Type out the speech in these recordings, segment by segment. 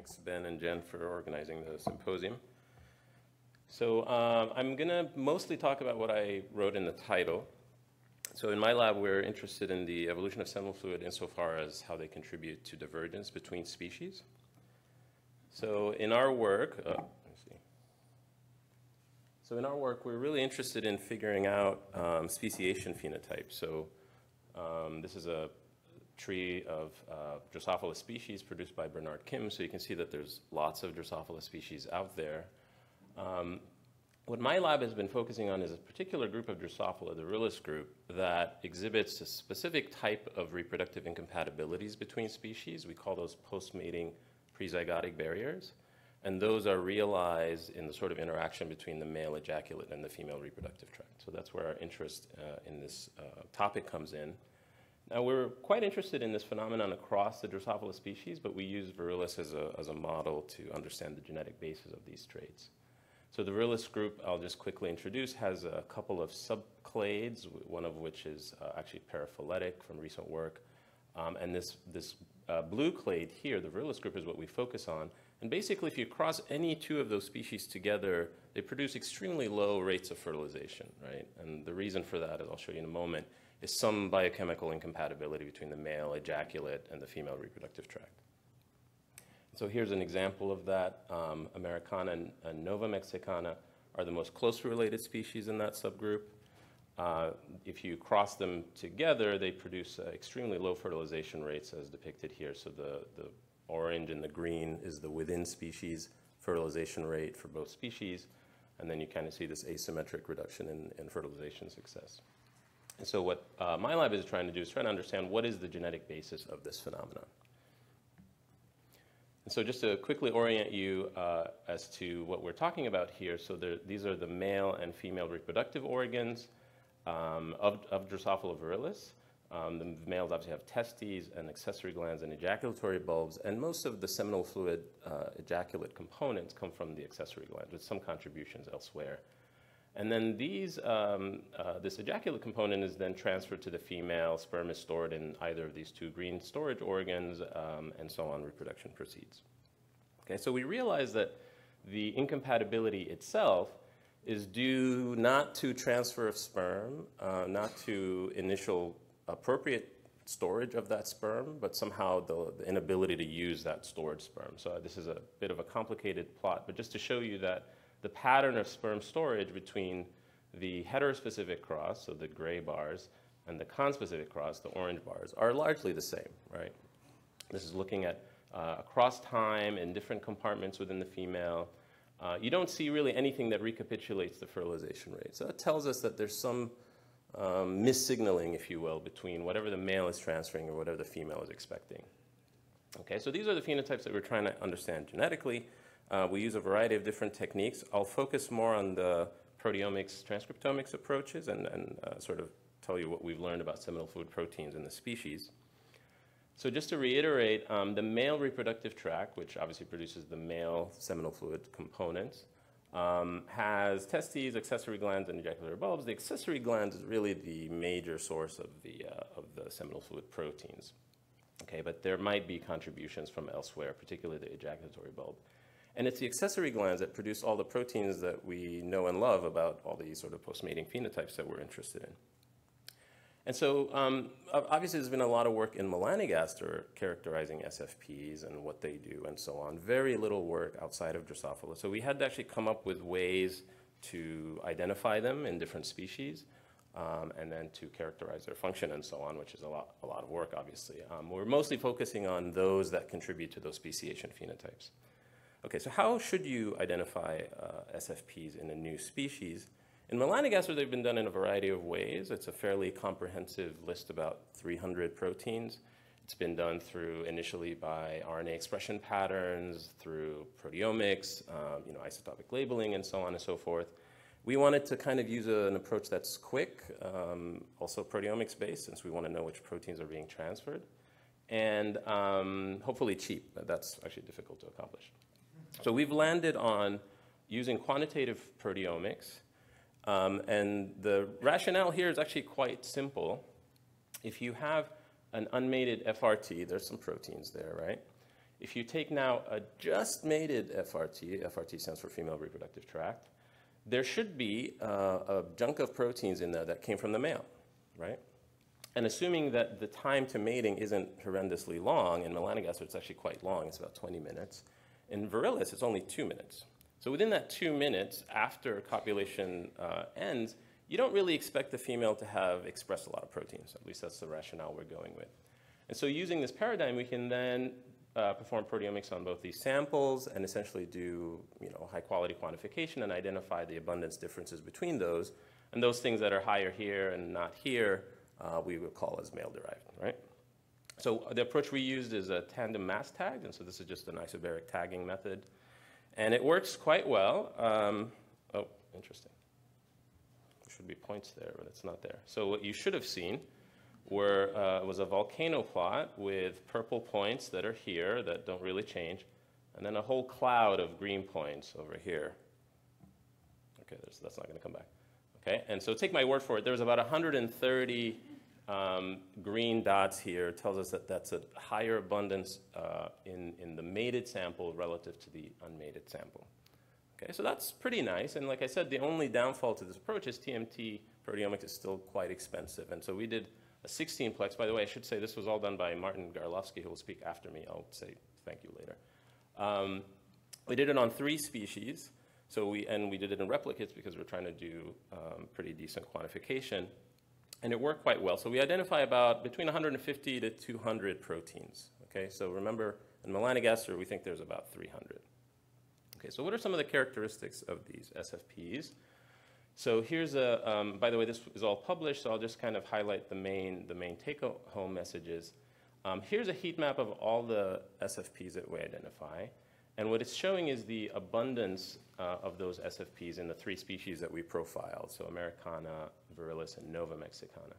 Thanks, Ben and Jen, for organizing the symposium. So I'm going to mostly talk about what I wrote in the title. So in my lab, we're interested in the evolution of seminal fluid insofar as how they contribute to divergence between species. So in our work, we're really interested in figuring out speciation phenotypes. So this is a tree of Drosophila species produced by Bernard Kim. So you can see that there's lots of Drosophila species out there. What my lab has been focusing on is a particular group of Drosophila, the Rillus group, that exhibits a specific type of reproductive incompatibilities between species. We call those post-mating prezygotic barriers. And those are realized in the sort of interaction between the male ejaculate and the female reproductive tract. So that's where our interest in this topic comes in. Now, we're quite interested in this phenomenon across the Drosophila species, but we use Virillus as a model to understand the genetic basis of these traits. So the Rillus group, I'll just quickly introduce, has a couple of subclades, one of which is actually paraphyletic from recent work. And this blue clade here, the Rillus group, is what we focus on. And basically, if you cross any two of those species together, they produce extremely low rates of fertilization, right? And the reason for that, as I'll show you in a moment, is some biochemical incompatibility between the male ejaculate and the female reproductive tract. So here's an example of that. Americana and Nova Mexicana are the most closely related species in that subgroup. If you cross them together, they produce extremely low fertilization rates as depicted here. So the orange and the green is the within species fertilization rate for both species. And then you kind of see this asymmetric reduction in fertilization success. And so what my lab is trying to do is try to understand what is the genetic basis of this phenomenon. And so just to quickly orient you as to what we're talking about here, so these are the male and female reproductive organs of Drosophila virilis. The males obviously have testes and accessory glands and ejaculatory bulbs, and most of the seminal fluid ejaculate components come from the accessory glands with some contributions elsewhere. And then this ejaculate component is then transferred to the female. Sperm is stored in either of these two green storage organs, and so on, reproduction proceeds. Okay, so we realize that the incompatibility itself is due not to transfer of sperm, not to initial appropriate storage of that sperm, but somehow the inability to use that stored sperm. So this is a bit of a complicated plot, but just to show you that the pattern of sperm storage between the heterospecific cross, so the gray bars, and the conspecific cross, the orange bars, are largely the same, right? This is looking at across time in different compartments within the female. You don't see really anything that recapitulates the fertilization rate. So it tells us that there's some missignaling, if you will, between whatever the male is transferring or whatever the female is expecting. Okay, so these are the phenotypes that we're trying to understand genetically. We use a variety of different techniques. I'll focus more on the proteomics, transcriptomics approaches and sort of tell you what we've learned about seminal fluid proteins in the species. So just to reiterate, the male reproductive tract, which obviously produces the male seminal fluid components, has testes, accessory glands, and ejaculatory bulbs. The accessory glands is really the major source of the seminal fluid proteins. Okay, but there might be contributions from elsewhere, particularly the ejaculatory bulb. And it's the accessory glands that produce all the proteins that we know and love about all these sort of post-mating phenotypes that we're interested in. And so obviously there's been a lot of work in melanogaster characterizing SFPs and what they do and so on. Very little work outside of Drosophila. So we had to actually come up with ways to identify them in different species and then to characterize their function and so on, which is a lot of work, obviously. We're mostly focusing on those that contribute to those speciation phenotypes. Okay, so how should you identify SFPs in a new species? In melanogaster, they've been done in a variety of ways. It's a fairly comprehensive list, about 300 proteins. It's been done through initially by RNA expression patterns, through proteomics, isotopic labeling, and so on and so forth. We wanted to kind of use an approach that's quick, also proteomics-based, since we want to know which proteins are being transferred, and hopefully cheap. That's actually difficult to accomplish. So we've landed on using quantitative proteomics, and the rationale here is actually quite simple. If you have an unmated FRT, there's some proteins there, right? if you take now a just mated FRT, FRT stands for female reproductive tract, there should be a chunk of proteins in there that came from the male, right? And assuming that the time to mating isn't horrendously long, in melanogaster it's actually quite long, it's about 20 minutes. In virilis, it's only 2 minutes. So within that 2 minutes after copulation ends, you don't really expect the female to have expressed a lot of proteins. At least that's the rationale we're going with. And so using this paradigm, we can then perform proteomics on both these samples and essentially do high-quality quantification and identify the abundance differences between those. And those things that are higher here and not here, we would call as male-derived, right? So the approach we used is a tandem mass tag, and so this is just an isobaric tagging method. And it works quite well. Oh, interesting. There should be points there, but it's not there. So what you should have seen was a volcano plot with purple points that are here that don't really change, and then a whole cloud of green points over here. Okay, that's not going to come back. Okay, and so take my word for it. There's about 130 green dots here. It tells us that that's a higher abundance in the mated sample relative to the unmated sample. Okay, so that's pretty nice. And like I said, the only downfall to this approach is TMT proteomics is still quite expensive. And so we did a 16-plex. By the way, I should say this was all done by Martin Garlowski, who will speak after me. I'll say thank you later. We did it on 3 species. So we did it in replicates because we're trying to do pretty decent quantification. And it worked quite well. So we identify about between 150 to 200 proteins. Okay, so remember, in melanogaster, we think there's about 300. Okay, so what are some of the characteristics of these SFPs? So here's a, by the way, this is all published, so I'll just kind of highlight the main take-home messages. Here's a heat map of all the SFPs that we identify. And what it's showing is the abundance of those SFPs in the 3 species that we profiled, so Americana, Virilis, and Nova Mexicana.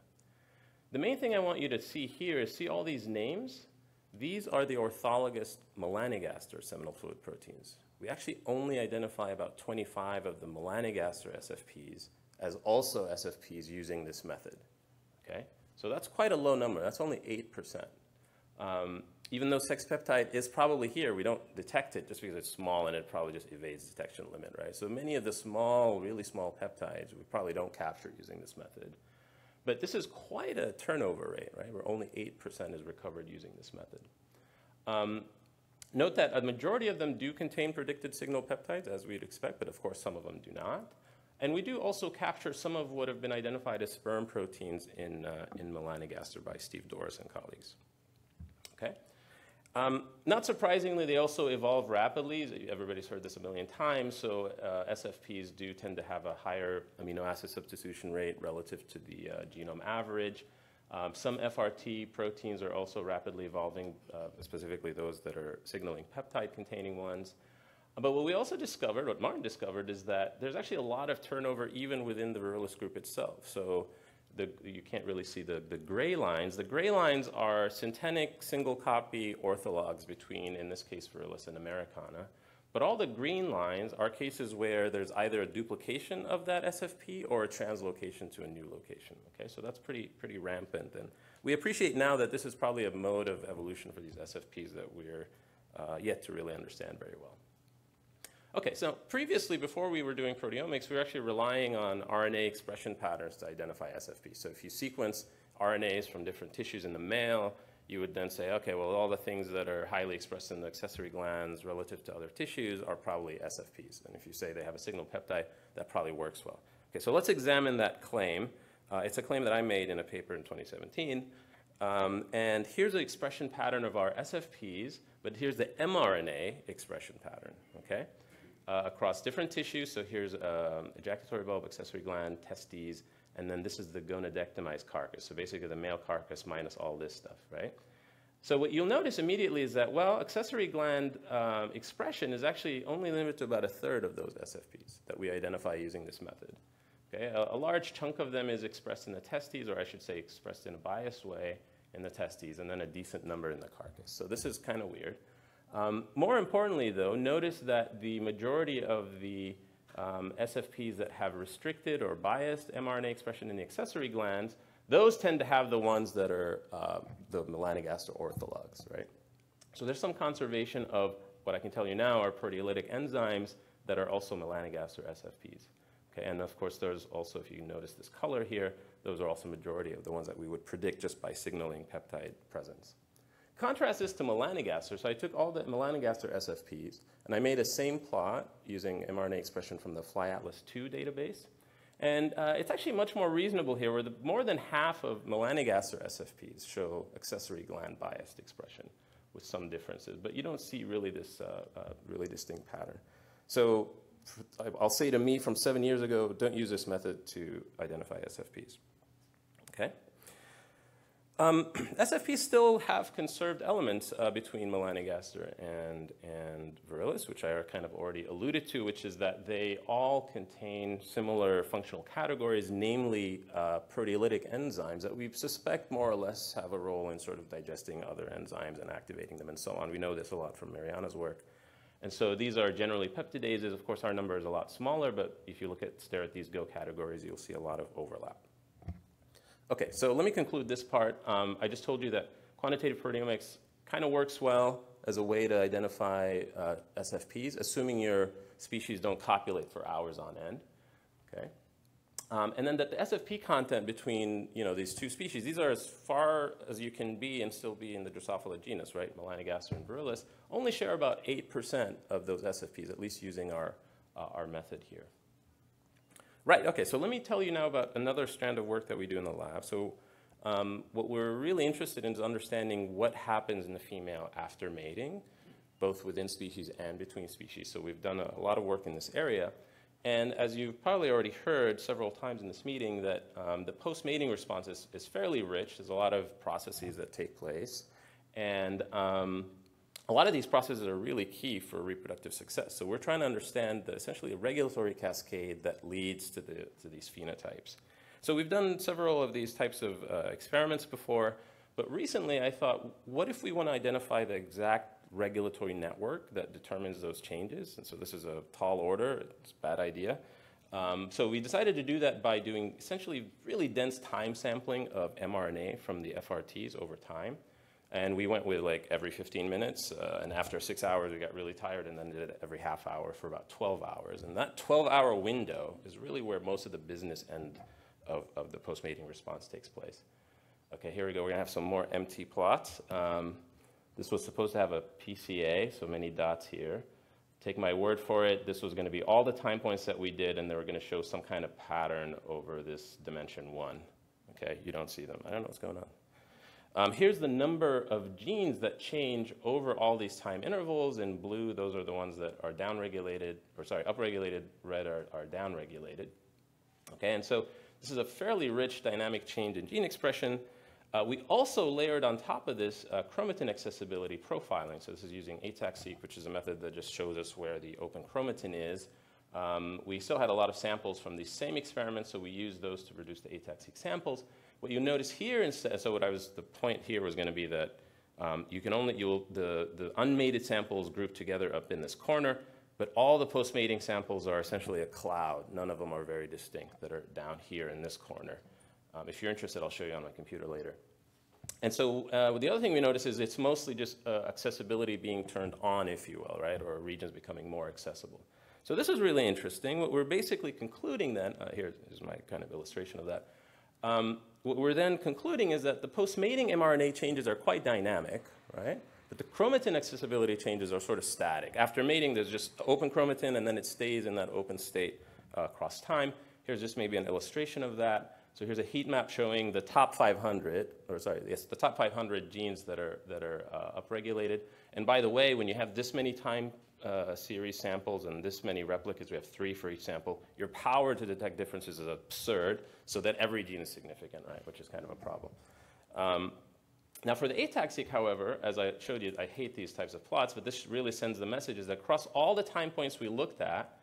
The main thing I want you to see here is see all these names. These are the orthologous melanogaster seminal fluid proteins. We actually only identify about 25 of the melanogaster SFPs as also SFPs using this method. Okay? So that's quite a low number. That's only 8%. Even though sex peptide is probably here, we don't detect it just because it's small and it probably just evades detection limit, right? So many of the small, really small peptides we probably don't capture using this method. But this is quite a turnover rate, right? Where only 8% is recovered using this method. Note that a majority of them do contain predicted signal peptides, as we'd expect, but of course some of them do not. And we do also capture some of what have been identified as sperm proteins in melanogaster by Steve Doris and colleagues. Okay? Not surprisingly, they also evolve rapidly. Everybody's heard this a million times. So SFPs do tend to have a higher amino acid substitution rate relative to the genome average. Some FRT proteins are also rapidly evolving, specifically those that are signaling peptide-containing ones. But what we also discovered, what Martin discovered, is that there's actually a lot of turnover even within the Virilis group itself. So you can't really see the gray lines. The gray lines are syntenic single-copy orthologs between, in this case, Virilis and Americana. But all the green lines are cases where there's either a duplication of that SFP or a translocation to a new location. Okay, so that's pretty rampant. And we appreciate now that this is probably a mode of evolution for these SFPs that we're yet to really understand very well. Okay, so previously, before we were doing proteomics, we were actually relying on RNA expression patterns to identify SFPs. So if you sequence RNAs from different tissues in the male, you would then say, okay, well, all the things that are highly expressed in the accessory glands relative to other tissues are probably SFPs. And if you say they have a signal peptide, that probably works well. Okay, so let's examine that claim. It's a claim that I made in a paper in 2017. And here's the expression pattern of our SFPs, but here's the mRNA expression pattern, okay? Across different tissues. So here's ejaculatory bulb, accessory gland, testes, and then this is the gonadectomized carcass. So basically the male carcass minus all this stuff, right? So what you'll notice immediately is that, well, accessory gland expression is actually only limited to about 1/3 of those SFPs that we identify using this method. Okay? A large chunk of them is expressed in the testes, or I should say expressed in a biased way in the testes, and then a decent number in the carcass. So this is kind of weird. More importantly, though, notice that the majority of the SFPs that have restricted or biased mRNA expression in the accessory glands, those tend to have the ones that are the melanogaster orthologs, right? So there's some conservation of what I can tell you now are proteolytic enzymes that are also melanogaster SFPs. Okay, and of course, there's also, if you notice this color here, those are also majority of the ones that we would predict just by signaling peptide presence. Contrast this to melanogaster. So I took all the melanogaster SFPs, and I made a same plot using mRNA expression from the FlyAtlas2 database. And it's actually much more reasonable here, where more than half of melanogaster SFPs show accessory gland biased expression with some differences. But you don't see really this really distinct pattern. So I'll say to me from 7 years ago, don't use this method to identify SFPs. Okay? SFPs still have conserved elements between melanogaster and virilis, which I kind of already alluded to, which is that they all contain similar functional categories, namely proteolytic enzymes that we suspect more or less have a role in sort of digesting other enzymes and activating them and so on. We know this a lot from Mariana's work. And so these are generally peptidases. Of course, our number is a lot smaller, but if you stare at these GO categories, you'll see a lot of overlap. Okay, so let me conclude this part. I just told you that quantitative proteomics kind of works well as a way to identify SFPs, assuming your species don't copulate for hours on end. Okay, and then that the SFP content between these two species, these are as far as you can be and still be in the Drosophila genus, right? Melanogaster and virilis only share about 8% of those SFPs, at least using our method here. Right, okay, so let me tell you now about another strand of work that we do in the lab. So what we're really interested in is understanding what happens in the female after mating, both within species and between species. So we've done a lot of work in this area. And as you've probably already heard several times in this meeting, that the post-mating response is fairly rich. There's a lot of processes that take place. And a lot of these processes are really key for reproductive success. So we're trying to understand essentially a regulatory cascade that leads to these phenotypes. So we've done several of these types of experiments before, but recently I thought, what if we want to identify the exact regulatory network that determines those changes? And so this is a tall order. It's a bad idea. So we decided to do that by doing essentially really dense time sampling of mRNA from the FRTs over time. And we went with like every 15 minutes, and after 6 hours, we got really tired, and then did it every half hour for about 12 hours. And that 12-hour window is really where most of the business end of the post-mating response takes place. Okay, here we go. We're going to have some more empty plots. This was supposed to have a PCA, so many dots here. Take my word for it. This was going to be all the time points that we did, and they were going to show some kind of pattern over this dimension 1. Okay, you don't see them. I don't know what's going on. Here's the number of genes that change over all these time intervals. In blue, those are the ones that are downregulated, or sorry, upregulated. Red are downregulated. Okay, and so this is a fairly rich dynamic change in gene expression. We also layered on top of this chromatin accessibility profiling. So this is using ATAC-seq, which is a method that just shows us where the open chromatin is. We still had a lot of samples from these same experiments, so we used those to produce the ATAC-seq samples. What you notice here instead, so the point here was going to be that the unmated samples group together up in this corner, but all the post-mating samples are essentially a cloud. None of them are very distinct that are down here in this corner. If you're interested, I'll show you on my computer later. And so the other thing we notice is it's mostly just accessibility being turned on, if you will, right, or regions becoming more accessible. So this is really interesting. What we're basically concluding then, here's my kind of illustration of that. What we're then concluding is that the post-mating mRNA changes are quite dynamic, right? But the chromatin accessibility changes are sort of static. After mating, there's just open chromatin, and then it stays in that open state across time. Here's just maybe an illustration of that. So here's a heat map showing the top 500, or sorry, yes, the top 500 genes that are upregulated. And by the way, when you have this many time series samples and this many replicates, we have 3 for each sample, your power to detect differences is absurd, so that every gene is significant, right, which is kind of a problem. Now for the ATAC-seq, however, as I showed you, I hate these types of plots, but this really sends the message is that across all the time points we looked at,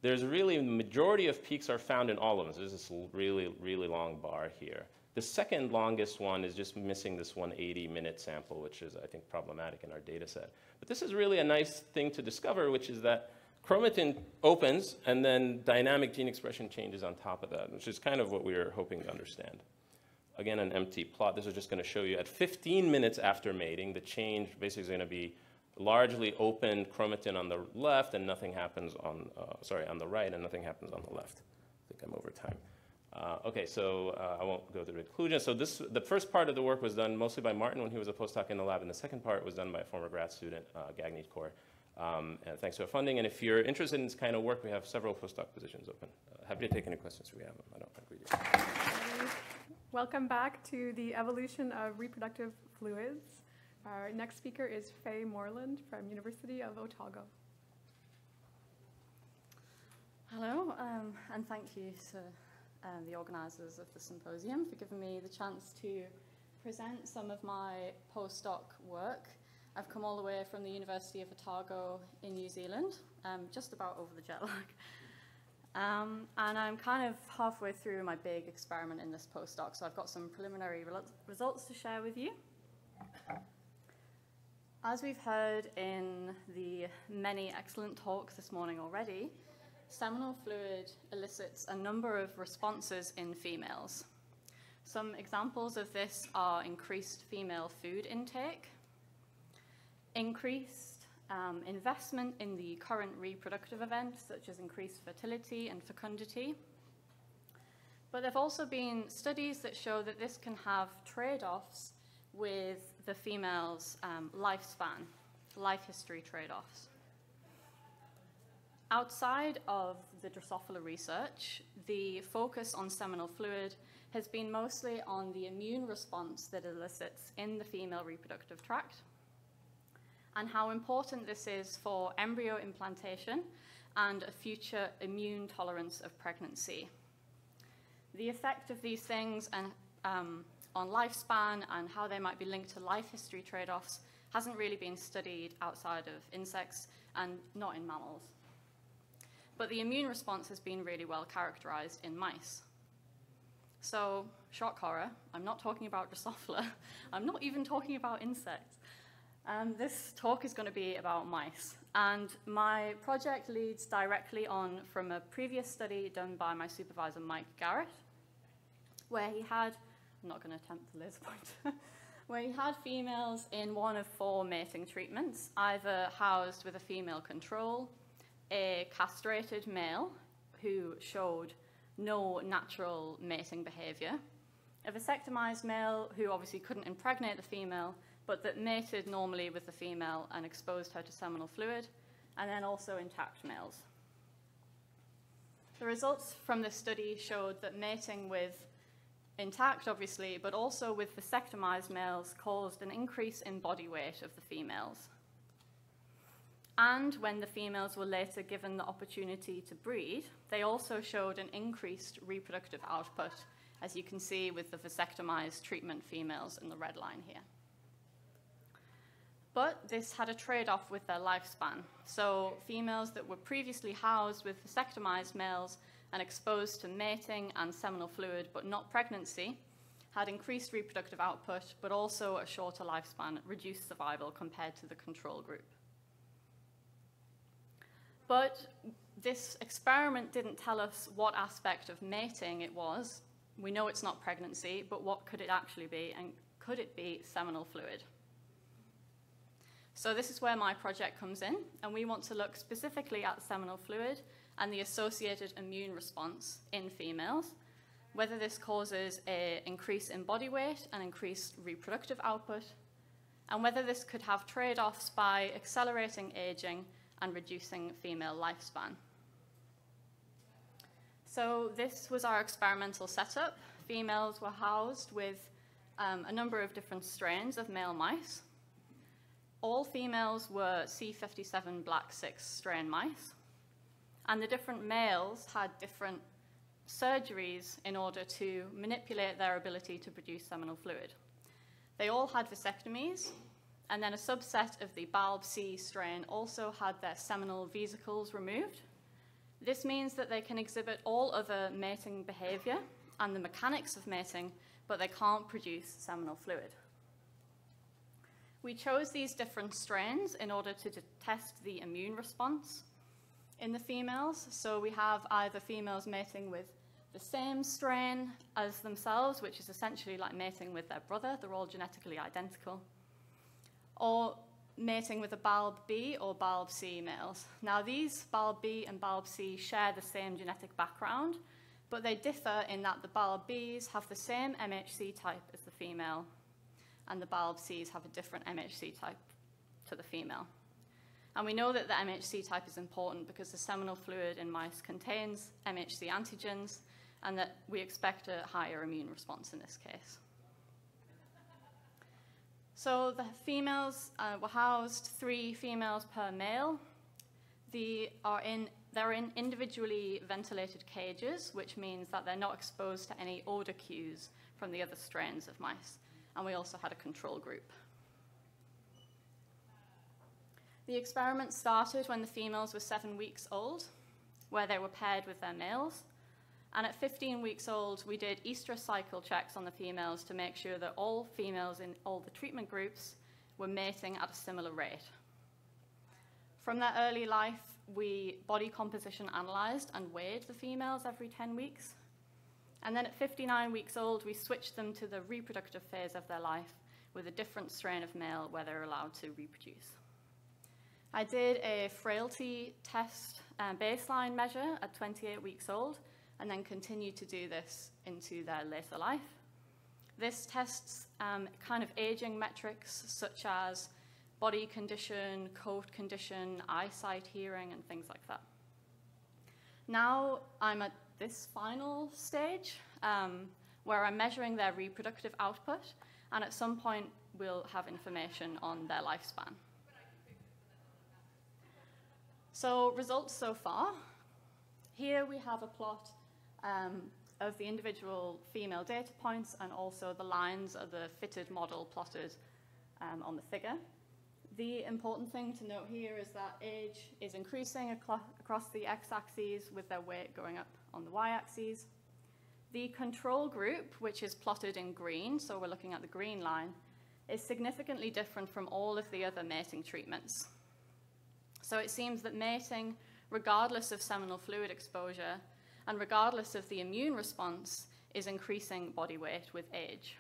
there's really the majority of peaks are found in all of them. So there's this really, really long bar here. The second longest one is just missing this 180-minute sample, which is, I think, problematic in our data set. But this is really a nice thing to discover, which is that chromatin opens, and then dynamic gene expression changes on top of that, which is kind of what we were hoping to understand. again, an empty plot. This is just going to show you at 15 minutes after mating, the change basically is going to be largely open chromatin on the left, and nothing happens on, on the right, and nothing happens on the left. I think I'm over time. Okay, so I won't go through the conclusion. So the first part of the work was done mostly by Martin when he was a postdoc in the lab, and the second part was done by a former grad student, Gagny Kaur, and thanks to our funding. And if you're interested in this kind of work, we have several postdoc positions open. Happy to take any questions if we have them. I don't think we do. Welcome back to the evolution of reproductive fluids. Our next speaker is Fay Morland from University of Otago. Hello, and thank you to the organisers of the symposium for giving me the chance to present some of my postdoc work. I've come all the way from the University of Otago in New Zealand, just about over the jet lag. And I'm kind of halfway through my big experiment in this postdoc, so I've got some preliminary results to share with you. As we've heard in the many excellent talks this morning already, seminal fluid elicits a number of responses in females. Some examples of this are increased female food intake, increased investment in the current reproductive events, such as increased fertility and fecundity. But there have also been studies that show that this can have trade-offs with the female's lifespan, life history trade-offs. Outside of the Drosophila research, the focus on seminal fluid has been mostly on the immune response that it elicits in the female reproductive tract, and how important this is for embryo implantation and a future immune tolerance of pregnancy. The effect of these things on lifespan and how they might be linked to life history trade-offs hasn't really been studied outside of insects and not in mammals. But the immune response has been really well characterized in mice. So, shock horror, I'm not talking about Drosophila, I'm not even talking about insects. This talk is going to be about mice. And my project leads directly on from a previous study done by my supervisor, Mike Garrett, where he had, I'm not going to attempt the laser pointer, where he had females in one of 4 mating treatments, either housed with a female control, a castrated male who showed no natural mating behavior, a vasectomized male who obviously couldn't impregnate the female, but that mated normally with the female and exposed her to seminal fluid, and then also intact males. The results from this study showed that mating with intact, obviously, but also with vasectomized males caused an increase in body weight of the females. And when the females were later given the opportunity to breed, they also showed an increased reproductive output, as you can see with the vasectomized treatment females in the red line here. But this had a trade-off with their lifespan. So females that were previously housed with vasectomized males and exposed to mating and seminal fluid, but not pregnancy, had increased reproductive output, but also a shorter lifespan, reduced survival compared to the control group. But this experiment didn't tell us what aspect of mating it was. We know it's not pregnancy, but what could it actually be, and could it be seminal fluid? So this is where my project comes in, and we want to look specifically at seminal fluid and the associated immune response in females, whether this causes an increase in body weight and increased reproductive output, and whether this could have trade-offs by accelerating aging and reducing female lifespan. So this was our experimental setup. Females were housed with a number of different strains of male mice. All females were C57 Black 6 strain mice, and the different males had different surgeries in order to manipulate their ability to produce seminal fluid. They all had vasectomies, and then a subset of the Balb C strain also had their seminal vesicles removed. This means that they can exhibit all other mating behavior and the mechanics of mating, but they can't produce seminal fluid. We chose these different strains in order to test the immune response in the females. So we have either females mating with the same strain as themselves, which is essentially like mating with their brother. They're all genetically identical. Or mating with a bulb B or bulb C males. Now, these bulb B and bulb C share the same genetic background, but they differ in that the bulb Bs have the same MHC type as the female, and the bulb Cs have a different MHC type to the female. And we know that the MHC type is important because the seminal fluid in mice contains MHC antigens, and that we expect a higher immune response in this case. So the females were housed 3 females per male. They're in individually ventilated cages, which means that they're not exposed to any odor cues from the other strains of mice. And we also had a control group. The experiment started when the females were 7 weeks old, where they were paired with their males. And at 15 weeks old, we did estrous cycle checks on the females to make sure that all females in all the treatment groups were mating at a similar rate. From their early life, we body composition analyzed and weighed the females every 10 weeks. And then at 59 weeks old, we switched them to the reproductive phase of their life with a different strain of male where they're allowed to reproduce. I did a frailty test baseline measure at 28 weeks old, and then continue to do this into their later life. This tests kind of aging metrics such as body condition, coat condition, eyesight, hearing, and things like that. Now I'm at this final stage where I'm measuring their reproductive output, and at some point we'll have information on their lifespan. So results so far. Here we have a plot of the individual female data points, and also the lines of the fitted model plotted on the figure. The important thing to note here is that age is increasing across the x-axis with their weight going up on the y-axis. The control group, which is plotted in green, so we're looking at the green line, is significantly different from all of the other mating treatments. So it seems that mating, regardless of seminal fluid exposure, and regardless of the immune response, is increasing body weight with age.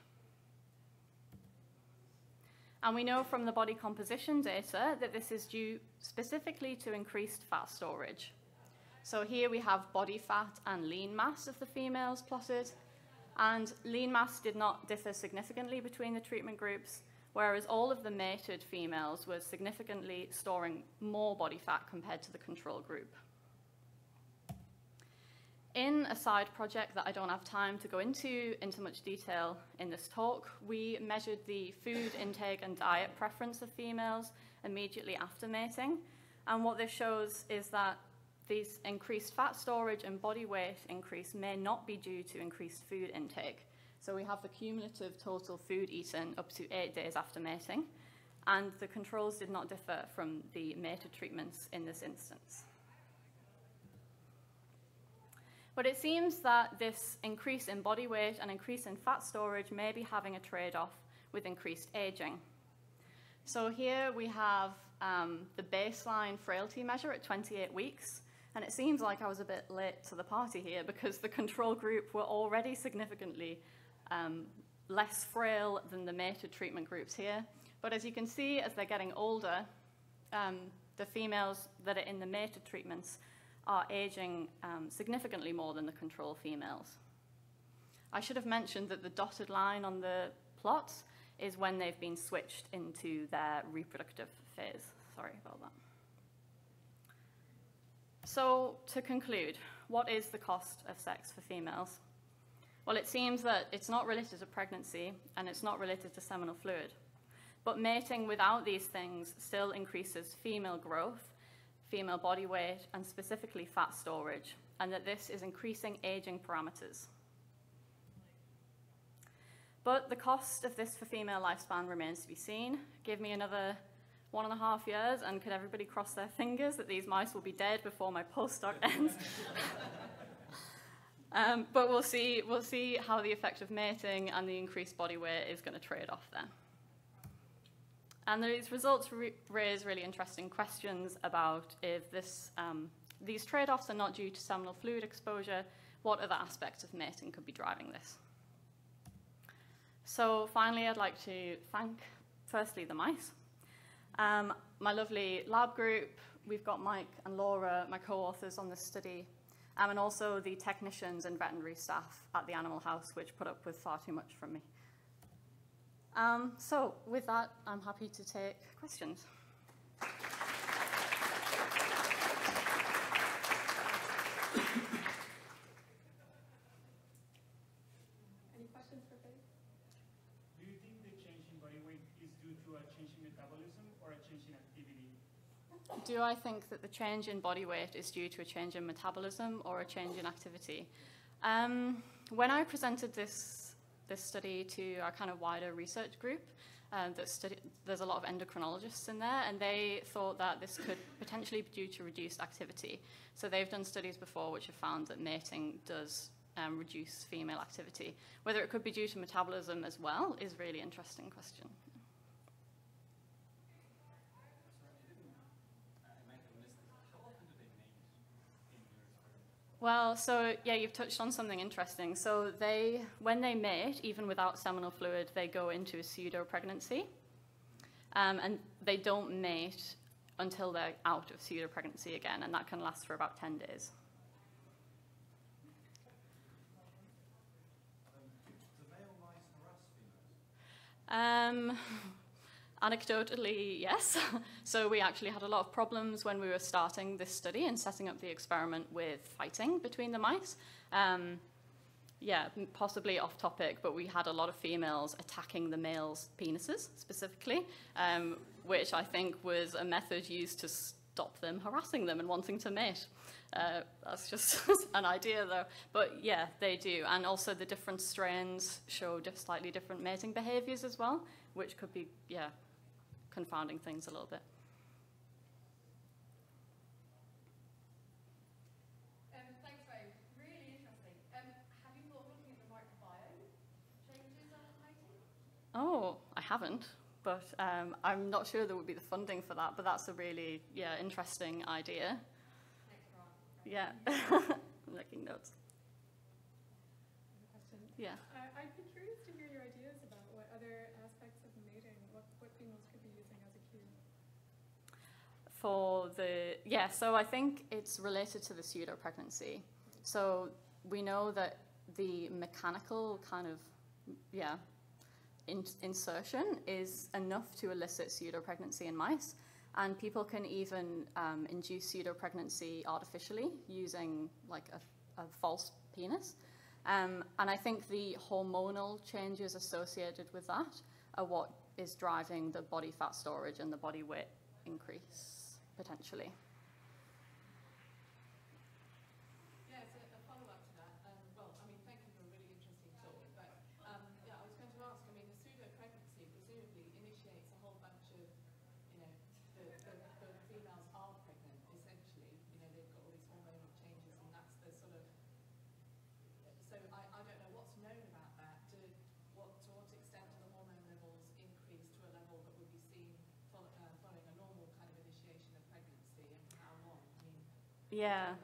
And we know from the body composition data that this is due specifically to increased fat storage. So here we have body fat and lean mass of the females plotted, and lean mass did not differ significantly between the treatment groups, whereas all of the mated females were significantly storing more body fat compared to the control group. In a side project that I don't have time to go into much detail in this talk, we measured the food intake and diet preference of females immediately after mating. And what this shows is that these increased fat storage and body weight increase may not be due to increased food intake. So we have the cumulative total food eaten up to 8 days after mating, and the controls did not differ from the mated treatments in this instance. But it seems that this increase in body weight and increase in fat storage may be having a trade-off with increased aging. So here we have the baseline frailty measure at 28 weeks, and it seems like I was a bit late to the party here because the control group were already significantly less frail than the mated treatment groups here. But as you can see, as they're getting older, the females that are in the mated treatments are aging significantly more than the control females. I should have mentioned that the dotted line on the plot is when they've been switched into their reproductive phase. Sorry about that. So to conclude, what is the cost of sex for females? Well, it seems that it's not related to pregnancy and it's not related to seminal fluid. But mating without these things still increases female growth, female body weight, and specifically fat storage, and that this is increasing aging parameters. But the cost of this for female lifespan remains to be seen. Give me another 1.5 years, and could everybody cross their fingers that these mice will be dead before my postdoc ends? But we'll see how the effect of mating and the increased body weight is going to trade off there. And these results raise really interesting questions about if these trade-offs are not due to seminal fluid exposure, what other aspects of mating could be driving this. So finally, I'd like to thank, firstly, the mice. My lovely lab group, we've got Mike and Laura, my co-authors on this study, and also the technicians and veterinary staff at the Animal House, which put up with far too much from me. So with that, I'm happy to take questions. Any questions for Fay? Do you think the change in body weight is due to a change in metabolism or a change in activity? Do I think that the change in body weight is due to a change in metabolism or a change in activity? When I presented this study to our kind of wider research group, there's a lot of endocrinologists in there, and they thought that this could potentially be due to reduced activity. So they've done studies before which have found that mating does reduce female activity. Whether it could be due to metabolism as well is a really interesting question. Well, so yeah, you've touched on something interesting. So when they mate, even without seminal fluid, they go into a pseudo-pregnancy. And they don't mate until they're out of pseudo-pregnancy again, and that can last for about 10 days. Do male mice harass females? Anecdotally, yes. So we actually had a lot of problems when we were starting this study and setting up the experiment with fighting between the mice. Yeah, possibly off topic, but we had a lot of females attacking the males' penises specifically, which I think was a method used to stop them harassing them and wanting to mate. That's just an idea though. But yeah, they do. And also the different strains show slightly different mating behaviors as well, which could be, yeah, confounding things a little bit. Thanks, Ray. Really interesting. Have you thought of looking at the microbiome changes on mating? Oh, I haven't, but I'm not sure there would be the funding for that, but that's a really, yeah, interesting idea. Next round. Yeah, I'm making notes. Question? Yeah. I'd be curious to hear your ideas about what other aspects of mating, what females could be using as a cue. So I think it's related to the pseudo-pregnancy. So we know that the mechanical kind of, yeah, insertion is enough to elicit pseudo-pregnancy in mice. And people can even induce pseudo-pregnancy artificially using like a false penis. And I think the hormonal changes associated with that are what is driving the body fat storage and the body weight increase, potentially. Yeah, so a follow-up to that. Well, I mean, thank you for a really interesting talk. But yeah, I was going to ask, I mean, the pseudo-pregnancy presumably initiates a whole bunch of, you know, the females are pregnant, essentially. You know, they've got all these hormonal changes, and that's the sort of, so I don't know what's known about that. To what extent do the hormone levels increase to a level that would be seen following a normal kind of initiation of pregnancy, and for how long? I mean, Yeah.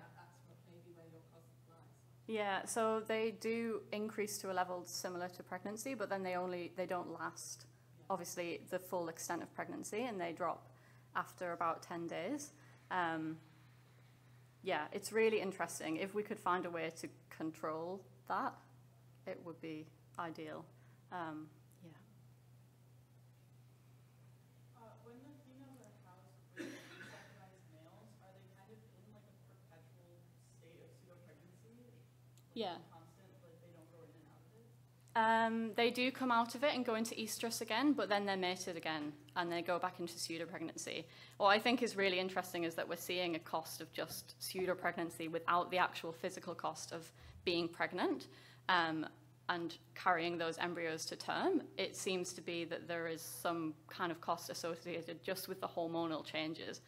that's maybe where your cost lies. Yeah, so they do increase to a level similar to pregnancy, but then they don't last, obviously, the full extent of pregnancy, and they drop after about 10 days. Yeah, it's really interesting. If we could find a way to control that, it would be ideal. Yeah. When the females are housed with sexualized males, are they kind of in like a perpetual state of pseudo-pregnancy? Yeah. Constant, but they don't go in and out of it? They do come out of it and go into estrus again, but then they're mated again, and they go back into pseudo-pregnancy. What I think is really interesting is that we're seeing a cost of just pseudo-pregnancy without the actual physical cost of being pregnant and carrying those embryos to term. It seems to be that there is some kind of cost associated just with the hormonal changes,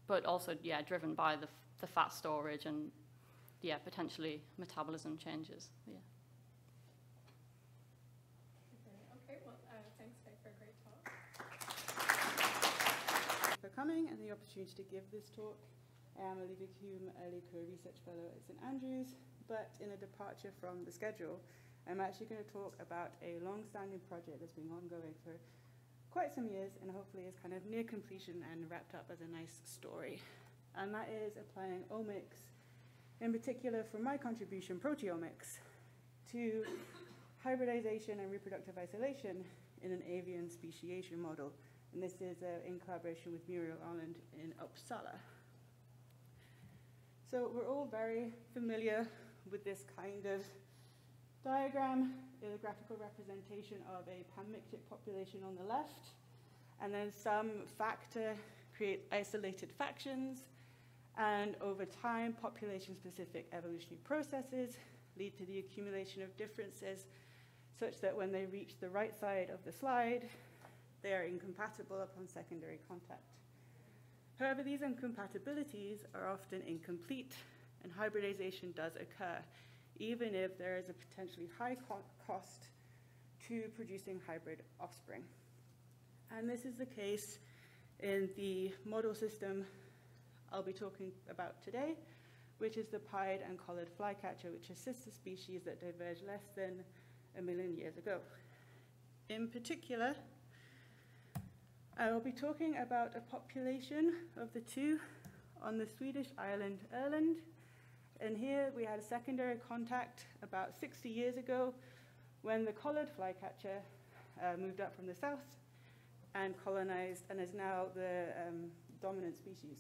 but also, yeah, driven by the fat storage and, yeah, potentially metabolism changes. Yeah. Okay, well, thanks, Fay, for a great talk. For coming and the opportunity to give this talk. I am Olivia Hume, early career research fellow at St Andrews, but in a departure from the schedule, I'm actually going to talk about a long-standing project that's been ongoing for quite some years and hopefully is kind of near completion and wrapped up as a nice story. And that is applying omics, in particular for my contribution, proteomics, to hybridization and reproductive isolation in an avian speciation model. And this is in collaboration with Muriel Arland in Uppsala. So we're all very familiar with this kind of diagram, a graphical representation of a panmictic population on the left, and then some factor create isolated factions, and over time, population-specific evolutionary processes lead to the accumulation of differences such that when they reach the right side of the slide, they are incompatible upon secondary contact. However, these incompatibilities are often incomplete, and hybridization does occur, even if there is a potentially high cost to producing hybrid offspring. And this is the case in the model system I'll be talking about today, which is the pied and collared flycatcher, which is sister species that diverged less than 1 million years ago. In particular, I will be talking about a population of the two on the Swedish island Öland. And here we had a secondary contact about 60 years ago when the collared flycatcher moved up from the south and colonized and is now the dominant species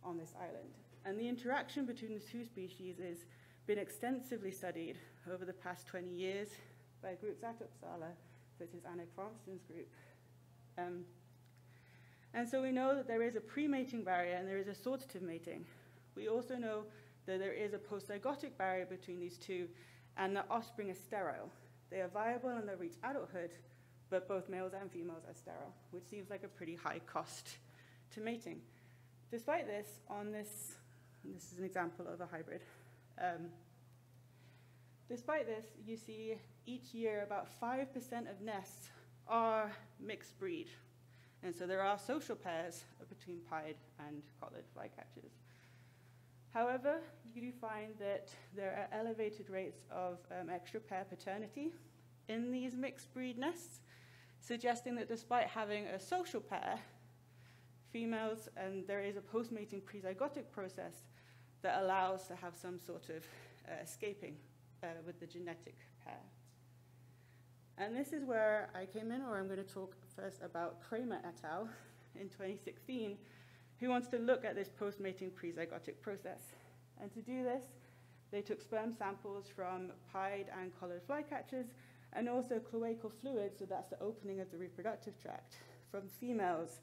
on this island. And the interaction between the two species has been extensively studied over the past 20 years by groups at Uppsala, such as Anna Cranston's group. And so we know that there is a pre-mating barrier and there is a sortative mating. We also know that there is a post-zygotic barrier between these two, and the offspring is sterile. They are viable and they reach adulthood, but both males and females are sterile, which seems like a pretty high cost to mating. Despite this, and this is an example of a hybrid. Despite this, you see each year about 5% of nests are mixed breed. And so there are social pairs between pied and collared flycatchers. However, you do find that there are elevated rates of extra pair paternity in these mixed breed nests, suggesting that despite having a social pair, females, and there is a post-mating prezygotic process that allows to have some sort of escaping with the genetic pair. And this is where I came in, or I'm going to talk first about Kramer et al. In 2016, who wants to look at this post-mating prezygotic process. And to do this, they took sperm samples from pied and collared flycatchers, and also cloacal fluid, so that's the opening of the reproductive tract, from females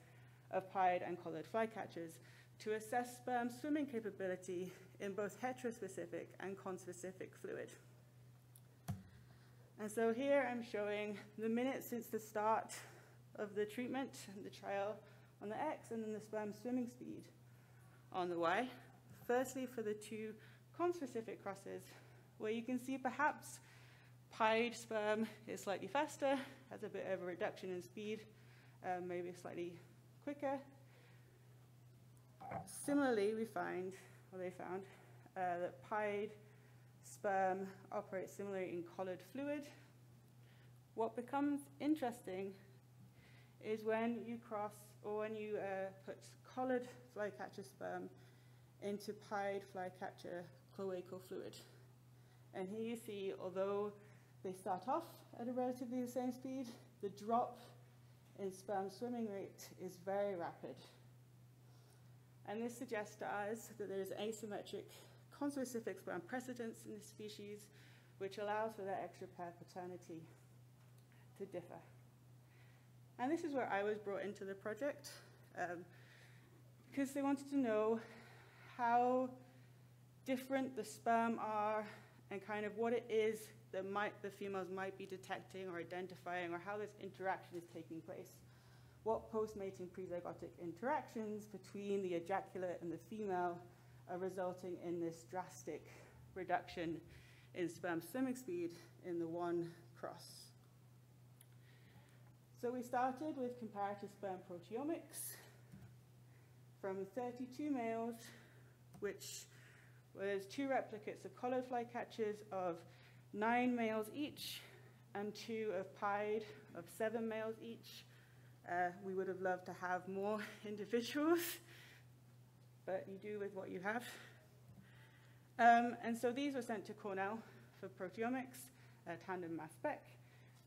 of pied and collared flycatchers to assess sperm swimming capability in both heterospecific and conspecific fluid. And so here I'm showing the minutes since the start of the treatment and the trial on the X, and then the sperm swimming speed on the Y. Firstly, for the two conspecific crosses, where you can see perhaps pied sperm is slightly faster, has a bit of a reduction in speed, maybe slightly quicker. Similarly, they found that pied sperm operates similarly in collared fluid. What becomes interesting is when you cross, or when you put collared flycatcher sperm into pied flycatcher cloacal fluid. And here you see, although they start off at a relatively the same speed, the drop in sperm swimming rate is very rapid. And this suggests to us that there is asymmetric conspecific sperm precedence in this species, which allows for that extra pair paternity to differ. And this is where I was brought into the project, because they wanted to know how different the sperm are and kind of what it is that the females might be detecting or identifying, or how this interaction is taking place. What post-mating prezygotic interactions between the ejaculate and the female are resulting in this drastic reduction in sperm swimming speed in the one cross. So we started with comparative sperm proteomics from 32 males, which where there's 2 replicates of collared flycatchers of 9 males each, and 2 of pied of 7 males each. We would have loved to have more individuals, but you do with what you have. And so these were sent to Cornell for proteomics, tandem mass spec,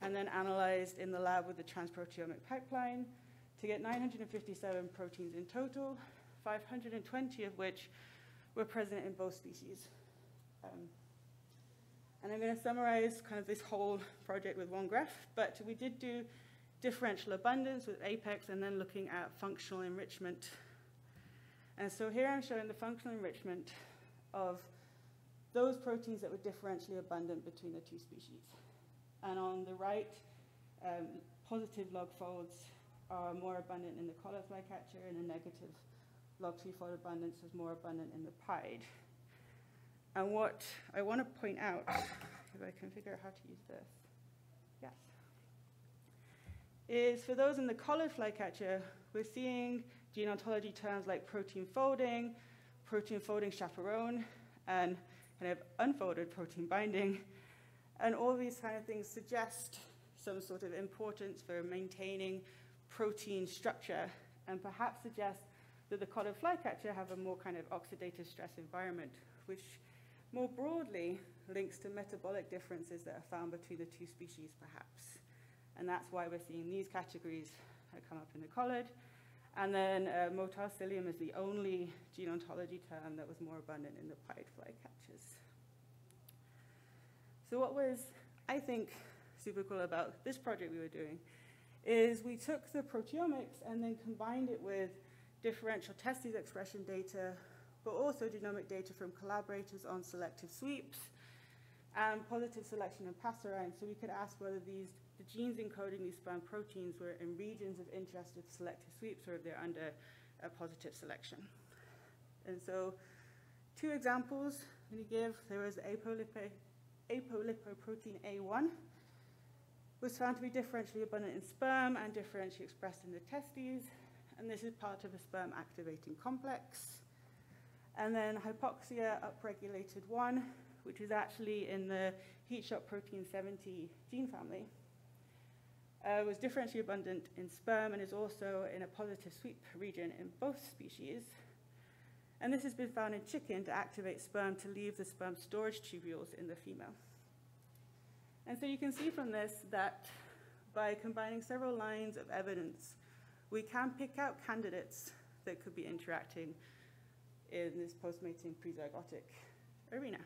and then analyzed in the lab with the transproteomic pipeline to get 957 proteins in total, 520 of which were present in both species. And I'm going to summarize kind of this whole project with one graph, but we did do differential abundance with apex and then looking at functional enrichment. And so here I'm showing the functional enrichment of those proteins that were differentially abundant between the 2 species. And on the right, positive log folds are more abundant in the collared flycatcher, and the negative log 2-fold abundance was more abundant in the pied. And what I want to point out, if I can figure out how to use this, yes, is for those in the collared flycatcher, we're seeing gene ontology terms like protein folding chaperone, and kind of unfolded protein binding. And all these kind of things suggest some sort of importance for maintaining protein structure, and perhaps suggest that the collared flycatcher have a more kind of oxidative stress environment, which more broadly links to metabolic differences that are found between the 2 species, perhaps. And that's why we're seeing these categories that come up in the collared. And then motile cilium is the only gene ontology term that was more abundant in the pied flycatchers. So what was, I think, super cool about this project we were doing is we took the proteomics and then combined it with differential testes expression data, but also genomic data from collaborators on selective sweeps and positive selection and passerine. So we could ask whether the genes encoding these sperm proteins were in regions of interest of selective sweeps or if they're under a positive selection. And so 2 examples I'm going to give. There was apolipoprotein A1, was found to be differentially abundant in sperm and differentially expressed in the testes. And this is part of a sperm activating complex. And then hypoxia upregulated 1, which is actually in the heat shock protein 70 gene family, was differentially abundant in sperm and is also in a positive sweep region in both species. And this has been found in chicken to activate sperm to leave the sperm storage tubules in the female. And so you can see from this that by combining several lines of evidence, we can pick out candidates that could be interacting in this post-mating prezygotic arena.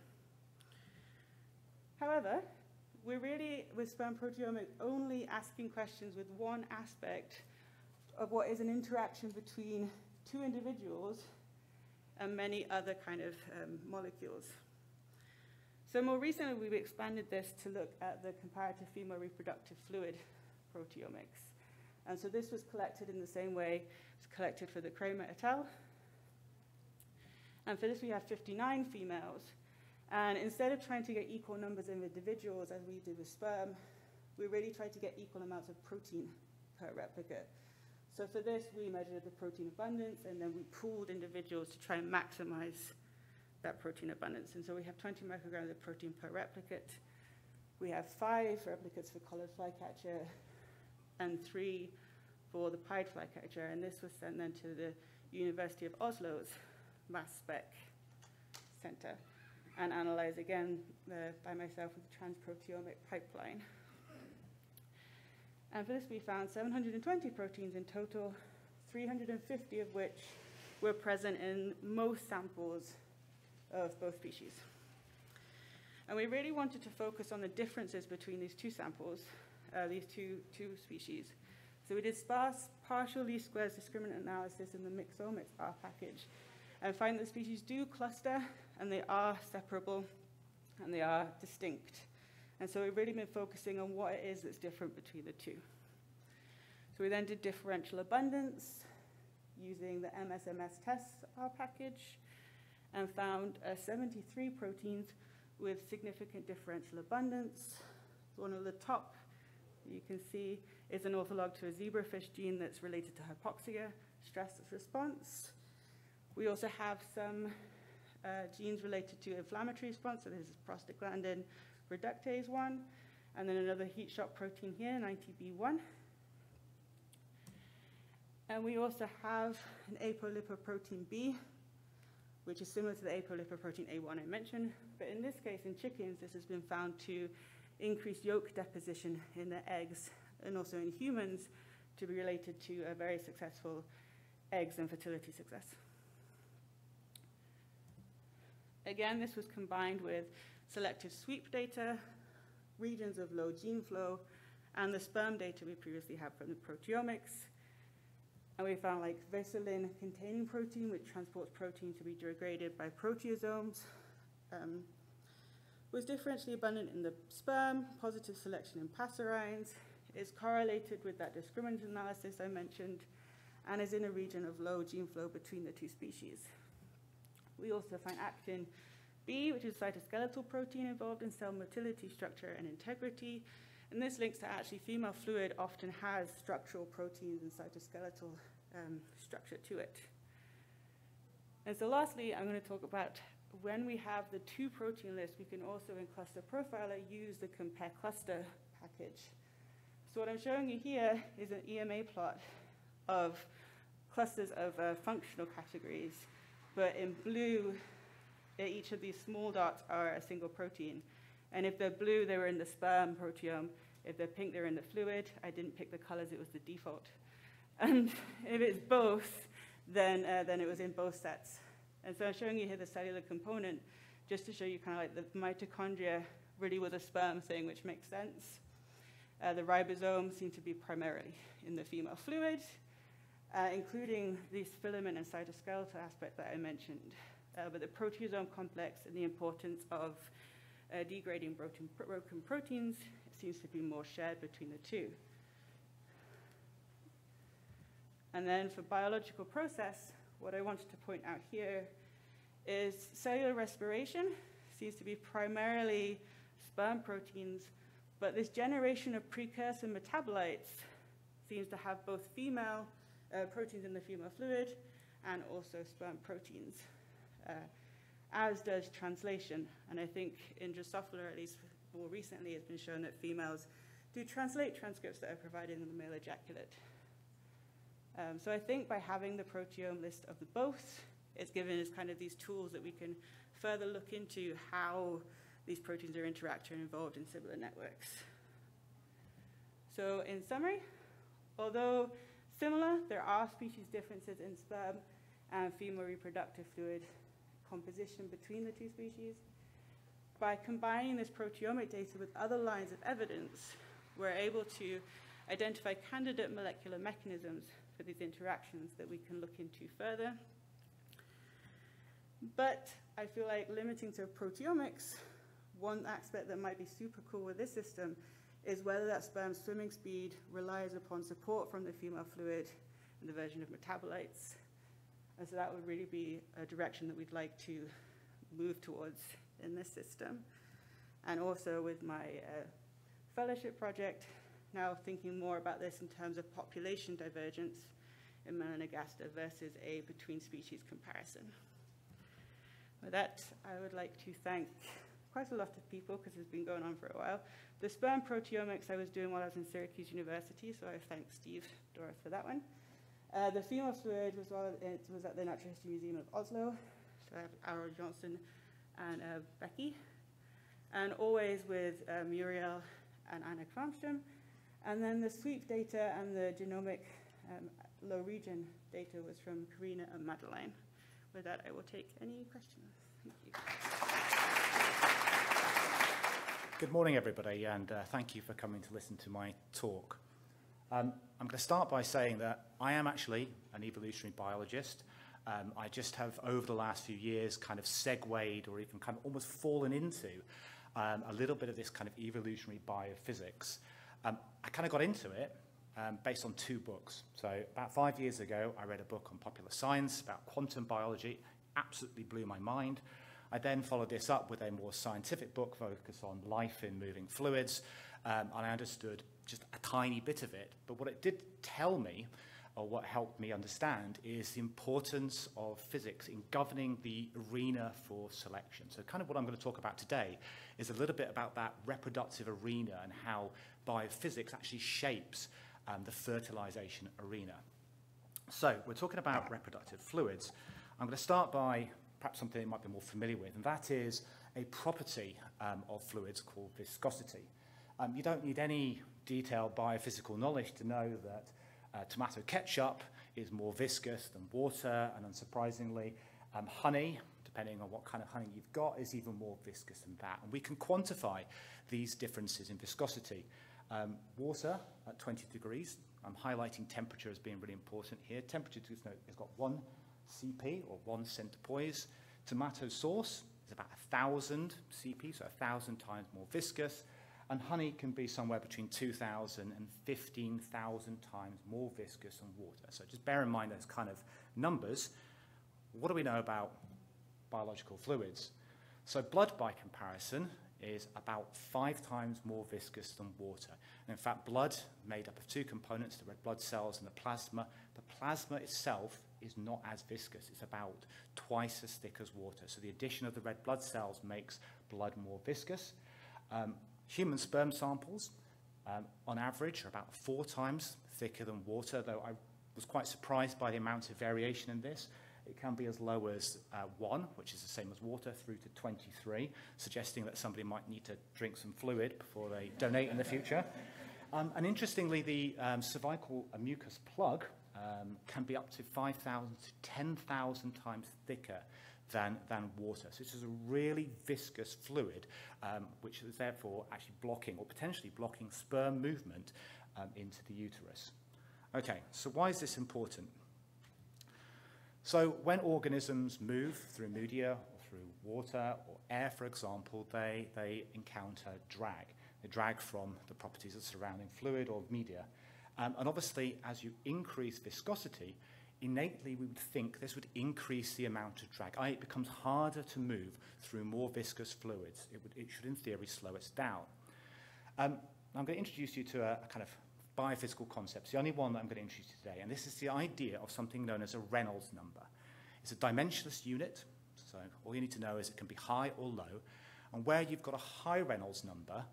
However, we're really, with sperm proteomics, only asking questions with one aspect of what is an interaction between 2 individuals and many other kind of molecules. So more recently, we've expanded this to look at the comparative female reproductive fluid proteomics. And so this was collected in the same way it was collected for the Kramer et al. And for this, we have 59 females. And instead of trying to get equal numbers of individuals, as we did with sperm, we really tried to get equal amounts of protein per replicate. So for this, we measured the protein abundance, and then we pooled individuals to try and maximize that protein abundance. And so we have 20 micrograms of protein per replicate. We have 5 replicates for collared flycatcher and 3 for the pied flycatcher. And this was sent then to the University of Oslo's mass spec center and analyzed again by myself with the transproteomic pipeline. And for this, we found 720 proteins in total, 350 of which were present in most samples of both species. And we really wanted to focus on the differences between these 2 samples, these two species. So we did sparse partial least squares discriminant analysis in the mixomics R package and find that the species do cluster, and they are separable, and they are distinct. And so we've really been focusing on what it is that's different between the 2. So we then did differential abundance using the MSMS test R package and found 73 proteins with significant differential abundance. One of the top, you can see, is an ortholog to a zebrafish gene that's related to hypoxia, stress response. We also have some genes related to inflammatory response. So this is prostaglandin reductase 1, and then another heat shock protein here, 90B1. And we also have an apolipoprotein B, which is similar to the apolipoprotein A1 I mentioned. But in this case, in chickens, this has been found to increase yolk deposition in the eggs, and also in humans to be related to a very successful eggs and fertility success. Again, this was combined with selective sweep data, regions of low gene flow, and the sperm data we previously had from the proteomics. And we found like veselin-containing protein, which transports protein to be degraded by proteasomes, was differentially abundant in the sperm, positive selection in passerines, is correlated with that discriminant analysis I mentioned, and is in a region of low gene flow between the two species. We also find actin B, which is a cytoskeletal protein involved in cell motility, structure, and integrity. And this links to actually female fluid often has structural proteins and cytoskeletal structure to it. And so lastly, I'm going to talk about when we have the two protein lists, we can also in Cluster Profiler use the compare cluster package. So what I'm showing you here is an EMA plot of clusters of functional categories, but in blue, each of these small dots are a single protein. And if they're blue, they were in the sperm proteome. If they're pink, they're in the fluid. I didn't pick the colors, it was the default. And if it's both, then it was in both sets. And so I'm showing you here the cellular component, just to show you kind of like the mitochondria really was a sperm thing, which makes sense. The ribosomes seem to be primarily in the female fluid, including this filament and cytoskeletal aspect that I mentioned. But the proteasome complex and the importance of degrading broken proteins seems to be more shared between the two. And then for biological process, what I wanted to point out here is cellular respiration seems to be primarily sperm proteins, but this generation of precursor metabolites seems to have both female proteins in the female fluid and also sperm proteins, as does translation. And I think in Drosophila, at least more recently, it's been shown that females do translate transcripts that are provided in the male ejaculate. So I think by having the proteome list of the both, it's given us kind of these tools that we can further look into how these proteins are interacting and involved in similar networks. So in summary, although similar, there are species differences in sperm and female reproductive fluid composition between the two species. By combining this proteomic data with other lines of evidence, we're able to identify candidate molecular mechanisms for these interactions that we can look into further. But I feel like limiting to proteomics, one aspect that might be super cool with this system is whether that sperm swimming speed relies upon support from the female fluid and the version of metabolites. And so that would really be a direction that we'd like to move towards in this system. And also with my fellowship project, now thinking more about this in terms of population divergence in Melanogaster versus a between species comparison. With that, I would like to thank quite a lot of people, because it's been going on for a while. The sperm proteomics I was doing while I was in Syracuse University, so I thank Steve Doris for that one. The female fluid was at the Natural History Museum of Oslo. So I have Aurora Johnson and Becky. And always with Muriel and Anna Kramström. And then the sweep data and the genomic low region data was from Karina and Madeleine. With that, I will take any questions. Thank you. Good morning, everybody, and thank you for coming to listen to my talk. I'm going to start by saying that I am actually an evolutionary biologist. I just have, over the last few years, kind of segued or even kind of almost fallen into a little bit of this kind of evolutionary biophysics. I kind of got into it based on two books. So about 5 years ago, I read a book on popular science about quantum biology. Absolutely blew my mind. I then followed this up with a more scientific book focused on life in moving fluids, and I understood just a tiny bit of it. But what it did tell me or what helped me understand, is the importance of physics in governing the arena for selection. So kind of what I'm going to talk about today is a little bit about that reproductive arena and how biophysics actually shapes the fertilization arena. So we're talking about reproductive fluids. I'm going to start by perhaps something you might be more familiar with, and that is a property of fluids called viscosity. You don't need any detailed biophysical knowledge to know that tomato ketchup is more viscous than water, and unsurprisingly, honey, depending on what kind of honey you've got, is even more viscous than that. And we can quantify these differences in viscosity. Water at 20 degrees, I'm highlighting temperature as being really important here. Temperature has got 1 CP, or 1 centipoise. Tomato sauce is about 1,000 CP, so 1,000 times more viscous. And honey can be somewhere between 2,000 and 15,000 times more viscous than water. So just bear in mind those kind of numbers. What do we know about biological fluids? So blood, by comparison, is about 5 times more viscous than water. And in fact, blood, made up of 2 components, the red blood cells and the plasma itself is not as viscous. It's about twice as thick as water. So the addition of the red blood cells makes blood more viscous. Human sperm samples, on average, are about 4 times thicker than water, though I was quite surprised by the amount of variation in this. It can be as low as 1, which is the same as water, through to 23, suggesting that somebody might need to drink some fluid before they donate in the future. And interestingly, the cervical mucus plug can be up to 5,000 to 10,000 times thicker than water. So this is a really viscous fluid, which is therefore actually blocking, or potentially blocking, sperm movement into the uterus. Okay, so why is this important? So when organisms move through media, or through water or air, for example, they encounter drag. They drag from the properties of surrounding fluid or media. And obviously, as you increase viscosity, innately we would think this would increase the amount of drag, i.e. it becomes harder to move through more viscous fluids. It should, in theory, slow us down. I'm going to introduce you to a kind of biophysical concept. It's the only one that I'm going to introduce you today, and this is the idea of something known as a Reynolds number. It's a dimensionless unit, so all you need to know is it can be high or low, and where you've got a high Reynolds number,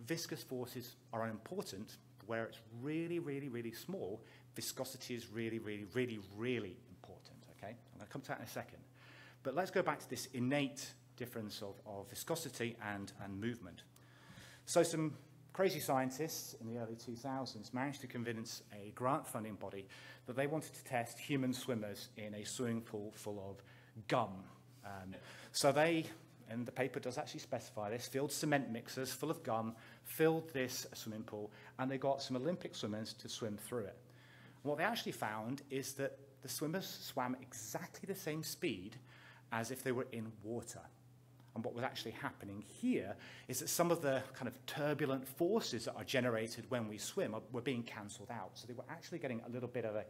viscous forces are unimportant. Where it's really, really, really small, viscosity is really, really, really, really important, okay? I'm going to come to that in a second. But let's go back to this innate difference of viscosity and movement. So some crazy scientists in the early 2000s managed to convince a grant funding body that they wanted to test human swimmers in a swimming pool full of gum. So they, and the paper does actually specify this, filled cement mixers full of gum, filled this swimming pool, and they got some Olympic swimmers to swim through it. And what they actually found is that the swimmers swam exactly the same speed as if they were in water. And what was actually happening here is that some of the kind of turbulent forces that are generated when we swim were being cancelled out. So they were actually getting a little bit of a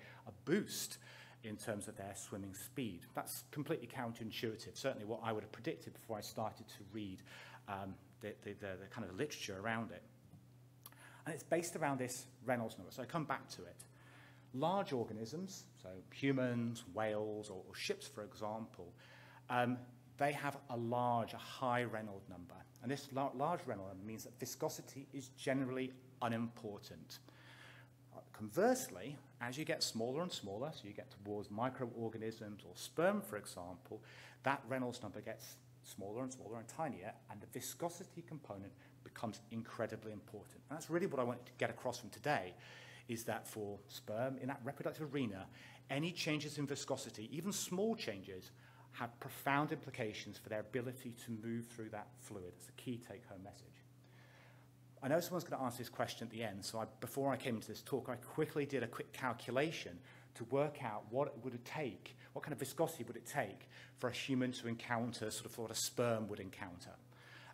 boost in terms of their swimming speed. That's completely counterintuitive, certainly what I would have predicted before I started to read the kind of literature around it. And it's based around this Reynolds number, so I come back to it. Large organisms, so humans, whales, or ships, for example, they have a high Reynolds number. And this large Reynolds number means that viscosity is generally unimportant. Conversely, as you get smaller and smaller, so you get towards microorganisms or sperm, for example, that Reynolds number gets smaller and smaller and tinier, and the viscosity component becomes incredibly important. And that's really what I wanted to get across from today, is that for sperm, in that reproductive arena, any changes in viscosity, even small changes, have profound implications for their ability to move through that fluid. That's a key take-home message. I know someone's going to ask this question at the end, so before I came into this talk, I quickly did a quick calculation to work out what kind of viscosity would it take for a human to encounter sort of what a sperm would encounter.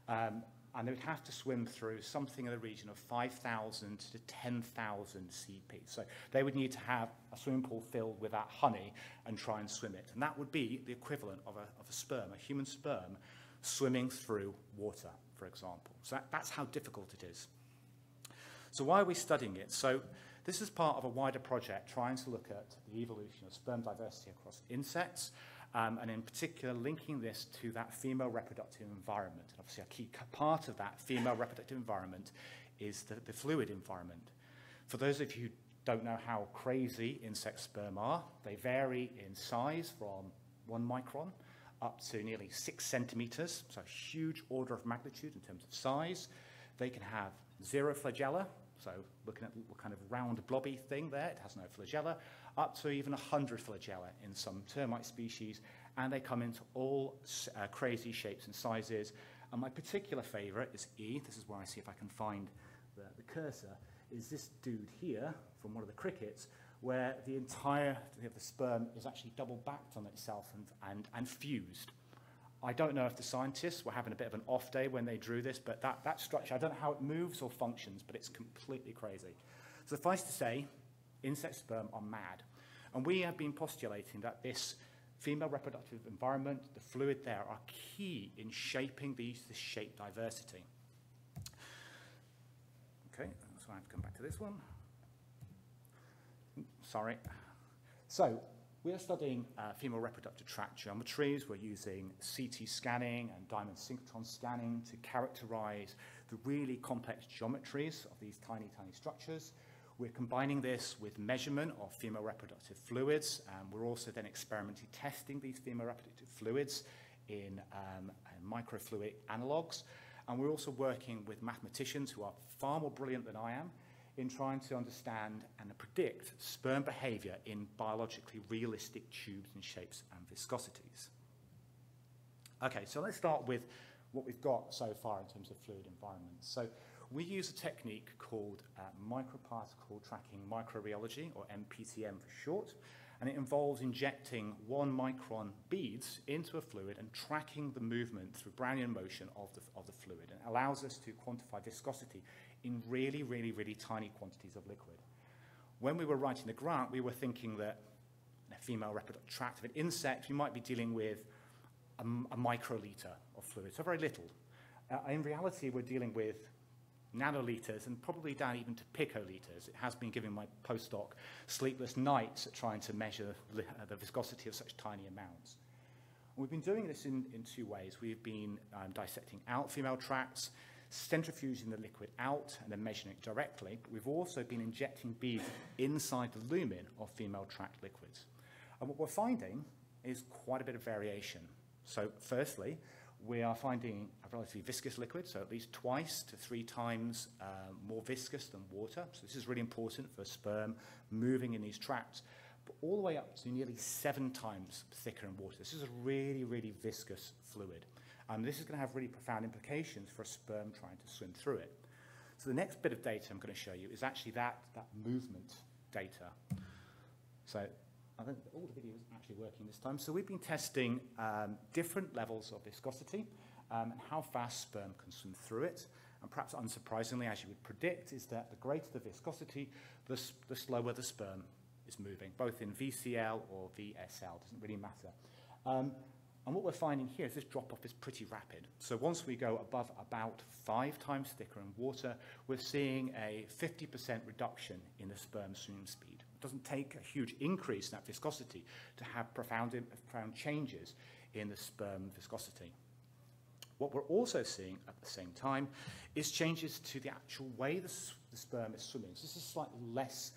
And they would have to swim through something in the region of 5,000 to 10,000 CP. So they would need to have a swimming pool filled with that honey and try and swim it. And that would be the equivalent of a sperm, a human sperm, swimming through water, for example. So that's how difficult it is. So why are we studying it? So This is part of a wider project trying to look at the evolution of sperm diversity across insects, and in particular linking this to that female reproductive environment. And obviously a key part of that female reproductive environment is the fluid environment. For those of you who don't know how crazy insect sperm are, they vary in size from 1 micron up to nearly 6 centimeters, so a huge order of magnitude in terms of size. They can have 0 flagella, so looking at what kind of round blobby thing there, it has no flagella, up to even 100 flagella in some termite species, and they come into all crazy shapes and sizes. And my particular favorite is E. This is where I see if I can find the cursor, is this dude here from one of the crickets, where the entire the sperm is actually double-backed on itself and fused. I don't know if the scientists were having a bit of an off day when they drew this, but that structure, I don't know how it moves or functions, but it's completely crazy. Suffice to say, insect sperm are mad. And we have been postulating that this female reproductive environment, the fluid there, are key in shaping this shape diversity. Okay, so I have to come back to this one. Sorry. So we are studying female reproductive tract geometries. We're using CT scanning and diamond synchrotron scanning to characterize the really complex geometries of these tiny, tiny structures. We're combining this with measurement of female reproductive fluids, and we're also then experimentally testing these female reproductive fluids in microfluidic analogues. And we're also working with mathematicians who are far more brilliant than I am in trying to understand and predict sperm behavior in biologically realistic tubes and shapes and viscosities. Okay, so let's start with what we've got so far in terms of fluid environments. So we use a technique called microparticle tracking microreology, or MPTM for short, and it involves injecting 1 micron beads into a fluid and tracking the movement through Brownian motion of the fluid, and it allows us to quantify viscosity in really, really, really tiny quantities of liquid. When we were writing the grant, we were thinking that in a female reproductive tract of an insect, we might be dealing with a microliter of fluid, so very little. In reality, we're dealing with nanoliters and probably down even to picoliters. It has been giving my postdoc sleepless nights at trying to measure the viscosity of such tiny amounts. We've been doing this in 2 ways. We've been dissecting out female tracts, centrifuging the liquid out and then measuring it directly, but we've also been injecting beads inside the lumen of female tract liquids. And what we're finding is quite a bit of variation. So firstly, we are finding a relatively viscous liquid, so at least 2 to 3 times more viscous than water. So this is really important for sperm moving in these tracts, but all the way up to nearly 7 times thicker than water. This is a really, really viscous fluid. This is going to have really profound implications for a sperm trying to swim through it. So the next bit of data I'm going to show you is actually that movement data. So I think all the video is actually working this time. So we've been testing different levels of viscosity and how fast sperm can swim through it. And perhaps unsurprisingly, as you would predict, is that the greater the viscosity, the slower the sperm is moving, both in VCL or VSL, doesn't really matter. And what we're finding here is this drop-off is pretty rapid. So once we go above about 5 times thicker in water, we're seeing a 50% reduction in the sperm swimming speed. It doesn't take a huge increase in that viscosity to have profound changes in the sperm viscosity. What we're also seeing at the same time is changes to the actual way the sperm is swimming. So this is slightly less,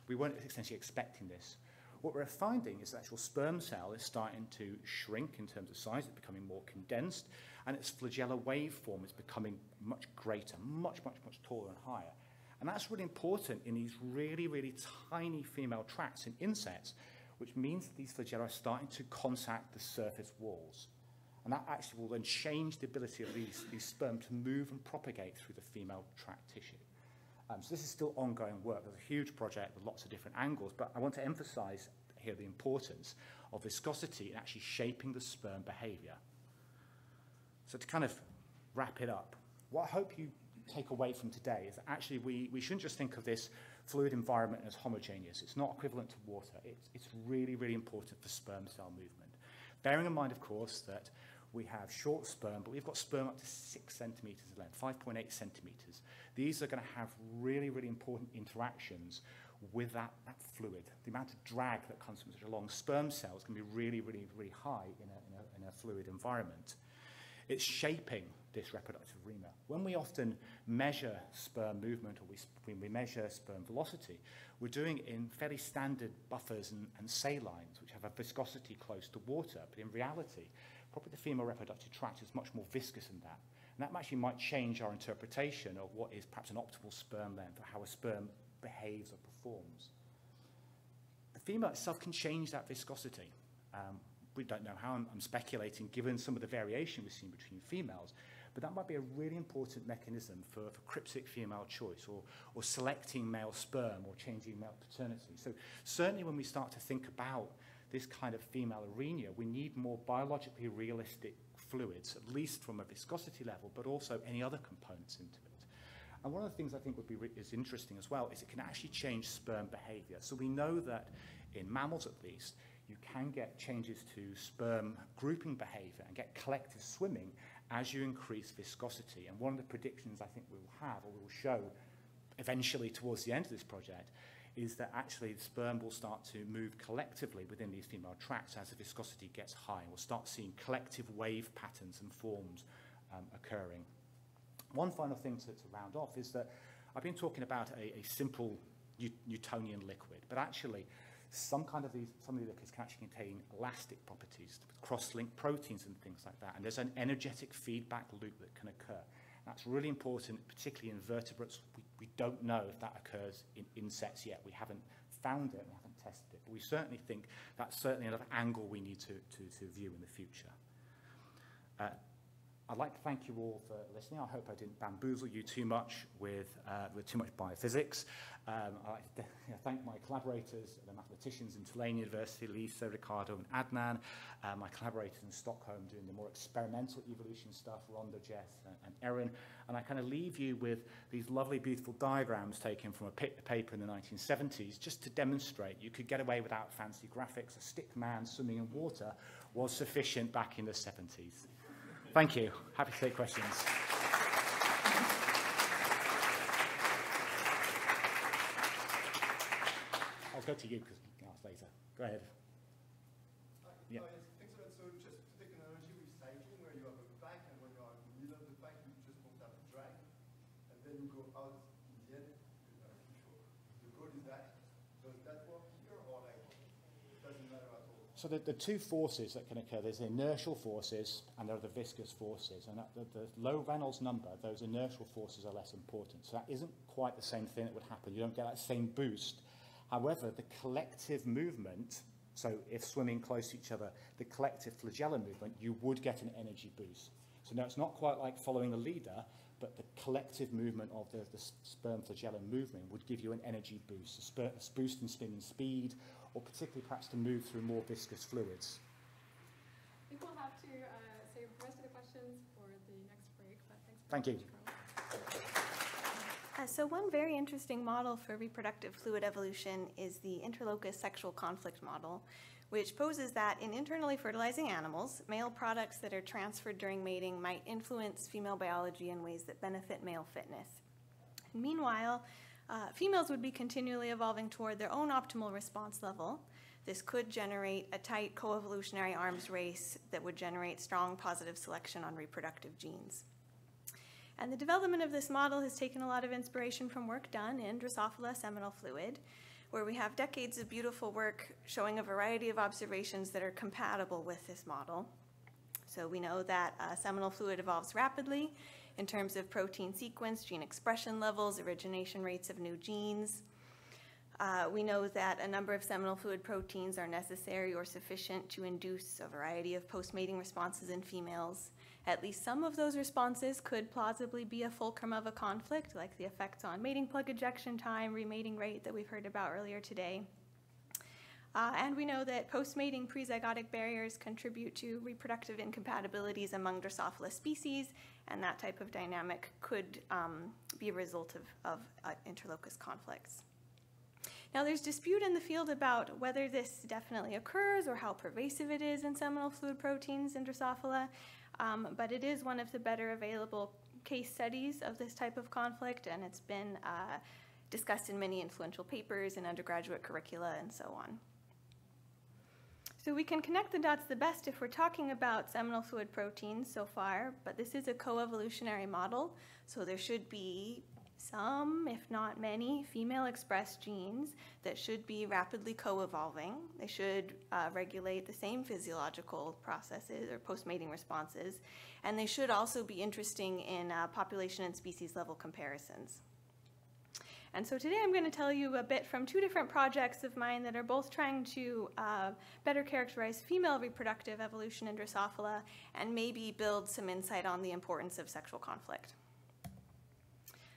we weren't essentially expecting this. What we're finding is the actual sperm cell is starting to shrink in terms of size, it's becoming more condensed, and its flagella waveform is becoming much greater, much, much, much taller and higher. And that's really important in these really, really tiny female tracts in insects, which means that these flagella are starting to contact the surface walls. And that actually will then change the ability of these sperm to move and propagate through the female tract tissue. So this is still ongoing work. There's a huge project with lots of different angles, but I want to emphasize here the importance of viscosity in actually shaping the sperm behavior. So to kind of wrap it up, what I hope you take away from today is that actually we shouldn't just think of this fluid environment as homogeneous. It's not equivalent to water. It's really, really important for sperm cell movement. Bearing in mind, of course, that We have short sperm, but we've got sperm up to 6 centimeters in length, 5.8 centimeters. These are going to have really, really important interactions with that fluid. The amount of drag that comes from such a long sperm cell is going to be really, really, really high in a fluid environment. It's shaping this reproductive remit. When we often measure sperm movement, or when we measure sperm velocity, we're doing it in fairly standard buffers and salines, which have a viscosity close to water. But in reality, probably the female reproductive tract is much more viscous than that. And that actually might change our interpretation of what is perhaps an optimal sperm length, or how a sperm behaves or performs. The female itself can change that viscosity. We don't know how. I'm speculating, given some of the variation we've seen between females, but that might be a really important mechanism for cryptic female choice, or selecting male sperm, or changing male paternity. So certainly when we start to think about this kind of female arena, we need more biologically realistic fluids, at least from a viscosity level, but also any other components into it. And one of the things I think is interesting as well is it can actually change sperm behavior. So we know that in mammals at least, you can get changes to sperm grouping behavior and get collective swimming as you increase viscosity. And one of the predictions I think we will have, or we will show eventually towards the end of this project, is that actually the sperm will start to move collectively within these female tracts as the viscosity gets high. We'll start seeing collective wave patterns and forms occurring. One final thing to round off is that I've been talking about a simple Newtonian liquid, but actually some of these liquids can actually contain elastic properties, cross-linked proteins and things like that. And there's an energetic feedback loop that can occur. That's really important, particularly in vertebrates. We don't know if that occurs in insects yet. We haven't found it, we haven't tested it. But we certainly think that's certainly another angle we need to view in the future. I'd like to thank you all for listening. I hope I didn't bamboozle you too much with too much biophysics. I'd like to thank my collaborators, the mathematicians in Tulane University, Lisa, Ricardo, and Adnan, my collaborators in Stockholm doing the more experimental evolution stuff, Rhonda, Jess, and Erin. And I kind of leave you with these lovely, beautiful diagrams taken from a paper in the 1970s, just to demonstrate you could get away without fancy graphics. A stick man swimming in water was sufficient back in the 70s. Thank you. Happy to take questions. I'll go to you because we can ask later. Go ahead. Yeah. Yes, excellent. So just technology with cycling, where you have a pack, and when you are in the middle of the pack, you just don't have a drag, and then you go out in the end. The goal is that. Does that work here, or like it doesn't matter at all? So the two forces that can occur, there's the inertial forces and there are the viscous forces. And at the low Reynolds number, those inertial forces are less important. So that isn't quite the same thing that would happen. You don't get that same boost. However, the collective movement, so if swimming close to each other, the collective flagellum movement, you would get an energy boost. So now it's not quite like following a leader, but the collective movement of the sperm flagellum movement would give you an energy boost, a boost in spin and speed, or particularly perhaps to move through more viscous fluids. I think we'll have to save the rest of the questions for the next break, but thanks. Thank you. So one very interesting model for reproductive fluid evolution is the interlocus sexual conflict model, which poses that in internally fertilizing animals, male products that are transferred during mating might influence female biology in ways that benefit male fitness. Meanwhile, females would be continually evolving toward their own optimal response level. This could generate a tight coevolutionary arms race that would generate strong positive selection on reproductive genes. And the development of this model has taken a lot of inspiration from work done in Drosophila seminal fluid, where we have decades of beautiful work showing a variety of observations that are compatible with this model. So we know that seminal fluid evolves rapidly in terms of protein sequence, gene expression levels, origination rates of new genes. We know that a number of seminal fluid proteins are necessary or sufficient to induce a variety of post-mating responses in females. At least some of those responses could plausibly be a fulcrum of a conflict, like the effects on mating plug ejection time, remating rate that we've heard about earlier today. And we know that post-mating prezygotic barriers contribute to reproductive incompatibilities among Drosophila species, and that type of dynamic could be a result of interlocus conflicts. Now, there's dispute in the field about whether this definitely occurs or how pervasive it is in seminal fluid proteins in Drosophila, but it is one of the better available case studies of this type of conflict, and it's been discussed in many influential papers in undergraduate curricula and so on. So we can connect the dots the best if we're talking about seminal fluid proteins so far, but this is a coevolutionary model, so there should be some, if not many, female-expressed genes that should be rapidly co-evolving. They should regulate the same physiological processes or post-mating responses, and they should also be interesting in population and species-level comparisons. And so today I'm going to tell you a bit from two different projects of mine that are both trying to better characterize female reproductive evolution in Drosophila and maybe build some insight on the importance of sexual conflict.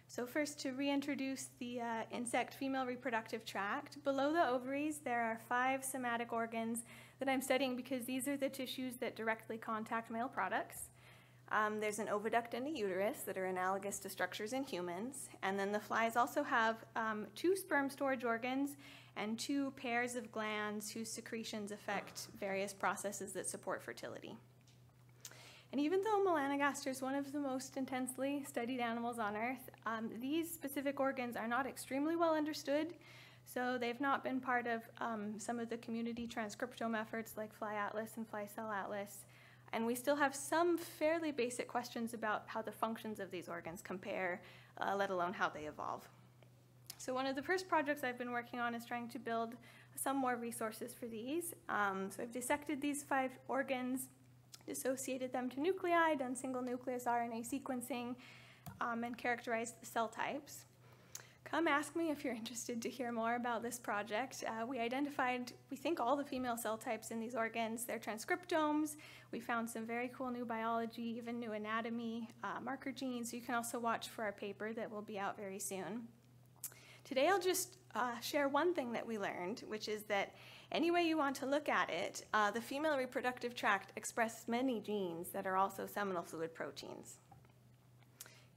So first, to reintroduce the insect female reproductive tract, below the ovaries there are 5 somatic organs that I'm studying because these are the tissues that directly contact male products. There's an oviduct and a uterus that are analogous to structures in humans, and then the flies also have 2 sperm storage organs and 2 pairs of glands whose secretions affect various processes that support fertility. And even though melanogaster is one of the most intensely studied animals on Earth, these specific organs are not extremely well understood, so they've not been part of some of the community transcriptome efforts like Fly Atlas and Fly Cell Atlas. And we still have some fairly basic questions about how the functions of these organs compare, let alone how they evolve. So one of the first projects I've been working on is trying to build some more resources for these. So I've dissected these 5 organs, dissociated them to nuclei, done single nucleus RNA sequencing, and characterized the cell types. Come ask me if you're interested to hear more about this project. We identified, we think, all the female cell types in these organs, their transcriptomes. We found some very cool new biology, even new anatomy, marker genes. So you can also watch for our paper that will be out very soon. Today I'll just share one thing that we learned, which is that any way you want to look at it, the female reproductive tract expresses many genes that are also seminal fluid proteins.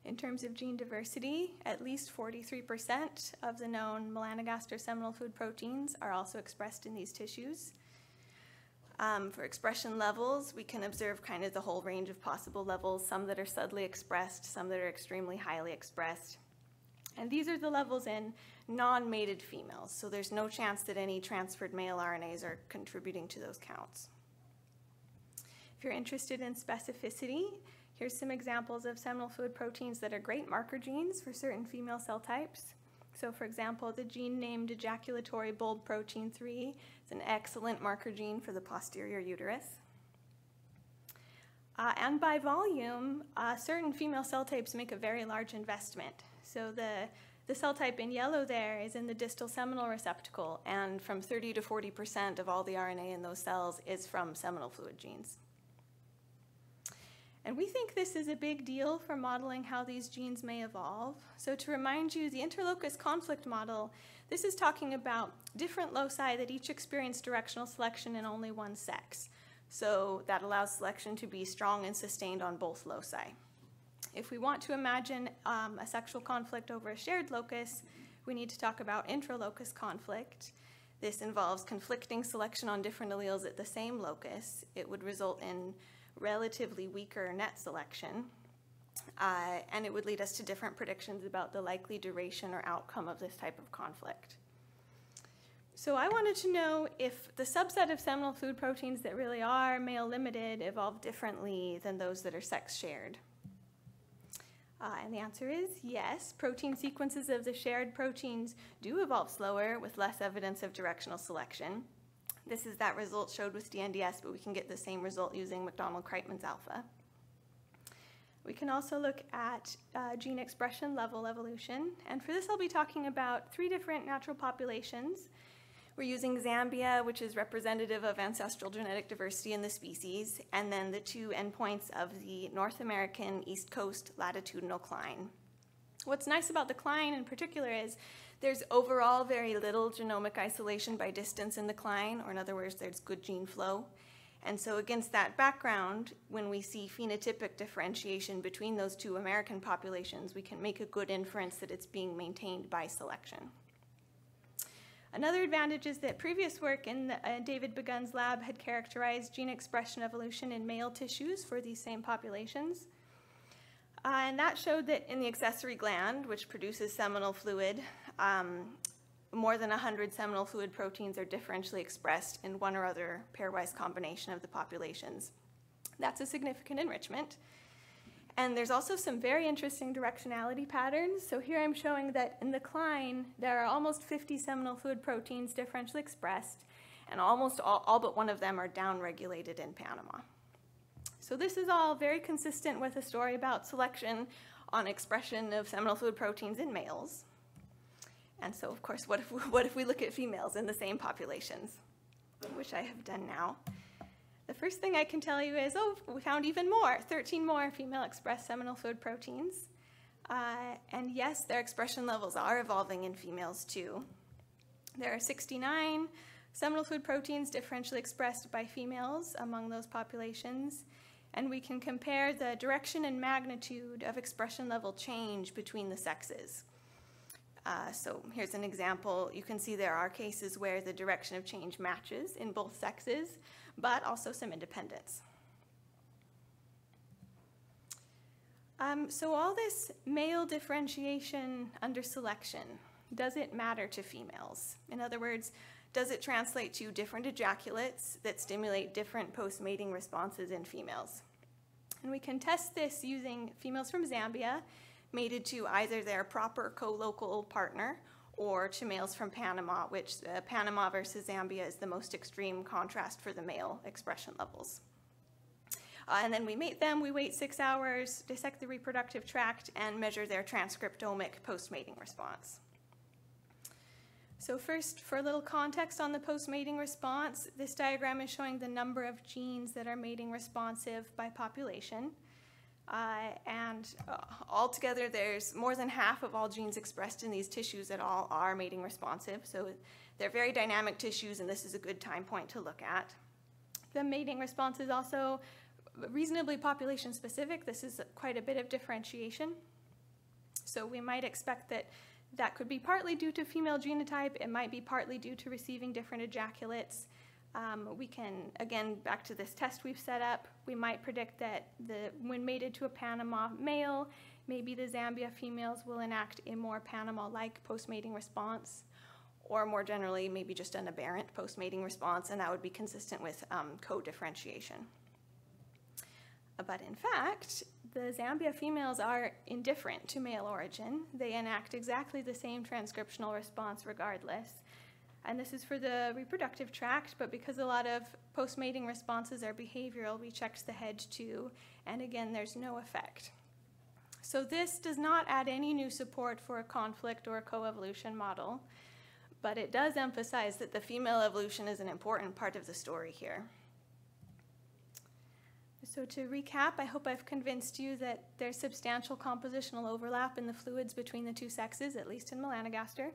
In terms of gene diversity, at least 43% of the known melanogaster seminal fluid proteins are also expressed in these tissues. For expression levels, we can observe kind of the whole range of possible levels, some that are subtly expressed, some that are extremely highly expressed. And these are the levels in non-mated females, so there's no chance that any transferred male RNAs are contributing to those counts. If you're interested in specificity, here's some examples of seminal fluid proteins that are great marker genes for certain female cell types. So for example, the gene named ejaculatory bulb protein 3 is an excellent marker gene for the posterior uterus. And by volume, certain female cell types make a very large investment. So the cell type in yellow there is in the distal seminal receptacle, and from 30 to 40% of all the RNA in those cells is from seminal fluid genes. And we think this is a big deal for modeling how these genes may evolve. So to remind you, the interlocus conflict model, this is talking about different loci that each experience directional selection in only one sex. So that allows selection to be strong and sustained on both loci. If we want to imagine a sexual conflict over a shared locus, we need to talk about intralocus conflict. This involves conflicting selection on different alleles at the same locus. It would result in relatively weaker net selection, and it would lead us to different predictions about the likely duration or outcome of this type of conflict. So I wanted to know if the subset of seminal fluid proteins that really are male-limited evolve differently than those that are sex-shared. And the answer is yes. Protein sequences of the shared proteins do evolve slower with less evidence of directional selection. This is that result showed with DNDS, but we can get the same result using McDonald-Kreitman's alpha. We can also look at gene expression level evolution, and for this I'll be talking about 3 different natural populations. We're using Zambia, which is representative of ancestral genetic diversity in the species, and then the 2 endpoints of the North American East Coast latitudinal cline. What's nice about the cline in particular is there's overall very little genomic isolation by distance in the cline, or in other words, there's good gene flow. And so against that background, when we see phenotypic differentiation between those 2 American populations, we can make a good inference that it's being maintained by selection. Another advantage is that previous work in David Begun's lab had characterized gene expression evolution in male tissues for these same populations. And that showed that in the accessory gland, which produces seminal fluid, more than 100 seminal fluid proteins are differentially expressed in one or other pairwise combination of the populations. That's a significant enrichment. And there's also some very interesting directionality patterns. So here I'm showing that in the cline, there are almost 50 seminal fluid proteins differentially expressed, and almost all but one of them are downregulated in Panama. So this is all very consistent with a story about selection on expression of seminal fluid proteins in males. And so, of course, what if we look at females in the same populations, which I have done now? The first thing I can tell you is, we found even more, 13 more female-expressed seminal fluid proteins. And yes, their expression levels are evolving in females too. There are 69 seminal fluid proteins differentially expressed by females among those populations. And we can compare the direction and magnitude of expression level change between the sexes. So here's an example. You can see there are cases where the direction of change matches in both sexes, but also some independence. So all this male differentiation under selection, does it matter to females? In other words, does it translate to different ejaculates that stimulate different post-mating responses in females? And we can test this using females from Zambia mated to either their proper co-local partner or to males from Panama, which Panama versus Zambia is the most extreme contrast for the male expression levels. And then we mate them, we wait 6 hours, dissect the reproductive tract, and measure their transcriptomic post-mating response. So first, for a little context on the post-mating response, this diagram is showing the number of genes that are mating responsive by population. Altogether, there's more than half of all genes expressed in these tissues that all are mating responsive. So they're very dynamic tissues, and this is a good time point to look at. The mating response is also reasonably population specific. This is quite a bit of differentiation. So we might expect that could be partly due to female genotype. It might be partly due to receiving different ejaculates. We can, again, back to this test we've set up, we might predict that when mated to a Panama male, maybe the Zambia females will enact a more Panama-like post-mating response, or more generally, maybe just an aberrant post-mating response, and that would be consistent with co-differentiation. But in fact, the Zambia females are indifferent to male origin. They enact exactly the same transcriptional response regardless. And this is for the reproductive tract, but because a lot of post-mating responses are behavioral, we checked the head too, and again, there's no effect. So this does not add any new support for a conflict or a co-evolution model, but it does emphasize that the female evolution is an important part of the story here. So to recap, I hope I've convinced you that there's substantial compositional overlap in the fluids between the two sexes, at least in melanogaster,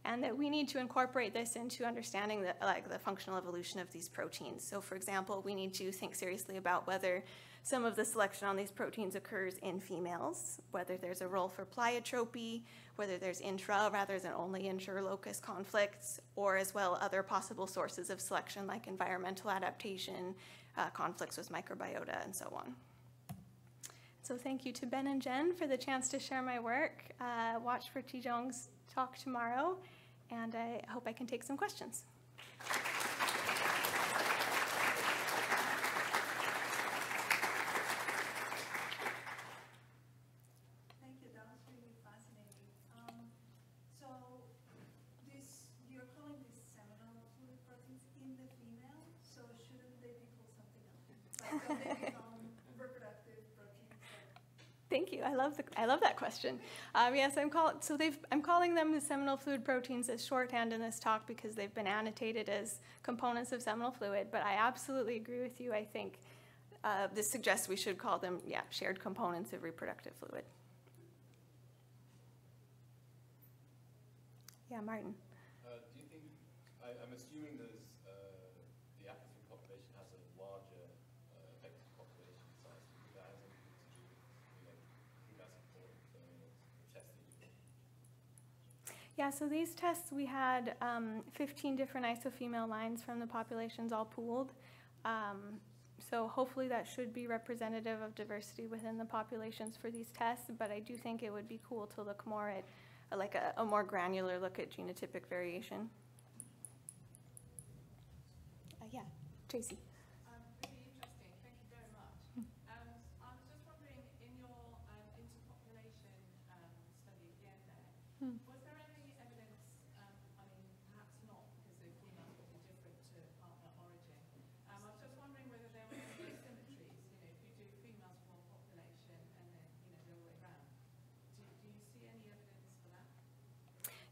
and that we need to incorporate this into understanding the functional evolution of these proteins. So for example, we need to think seriously about whether some of the selection on these proteins occurs in females, whether there's a role for pleiotropy, whether there's intra rather than only inter-locus conflicts, or as well other possible sources of selection like environmental adaptation, conflicts with microbiota, and so on. So thank you to Ben and Jen for the chance to share my work. Watch for Tijong's talk tomorrow, and I hope I can take some questions. Thank you. That was really fascinating. So you're calling these seminal fluid proteins in the female, so shouldn't they be called something else? Like, don't they become reproductive proteins? Thank you. I love that question. Yes, I'm calling them the seminal fluid proteins as shorthand in this talk because they've been annotated as components of seminal fluid. But I absolutely agree with you. I think this suggests we should call them, shared components of reproductive fluid. Yeah, Martin. Do you think? I'm assuming the African population has a larger effective population size. That has anything to do with, I think that's important for the test that you do. Yeah, so these tests, we had 15 different isofemale lines from the populations all pooled. So hopefully that should be representative of diversity within the populations for these tests, but I do think it would be cool to look more at like a more granular look at genotypic variation. Yeah, Tracy. Really interesting. Thank you very much. I was just wondering, in your interpopulation study again there, was there any evidence, I mean, perhaps not, because the females would be different to partner origin. I was just wondering whether there were any asymmetries, you know, if you do females from one population and then, you know, the other way around. Do you see any evidence for that?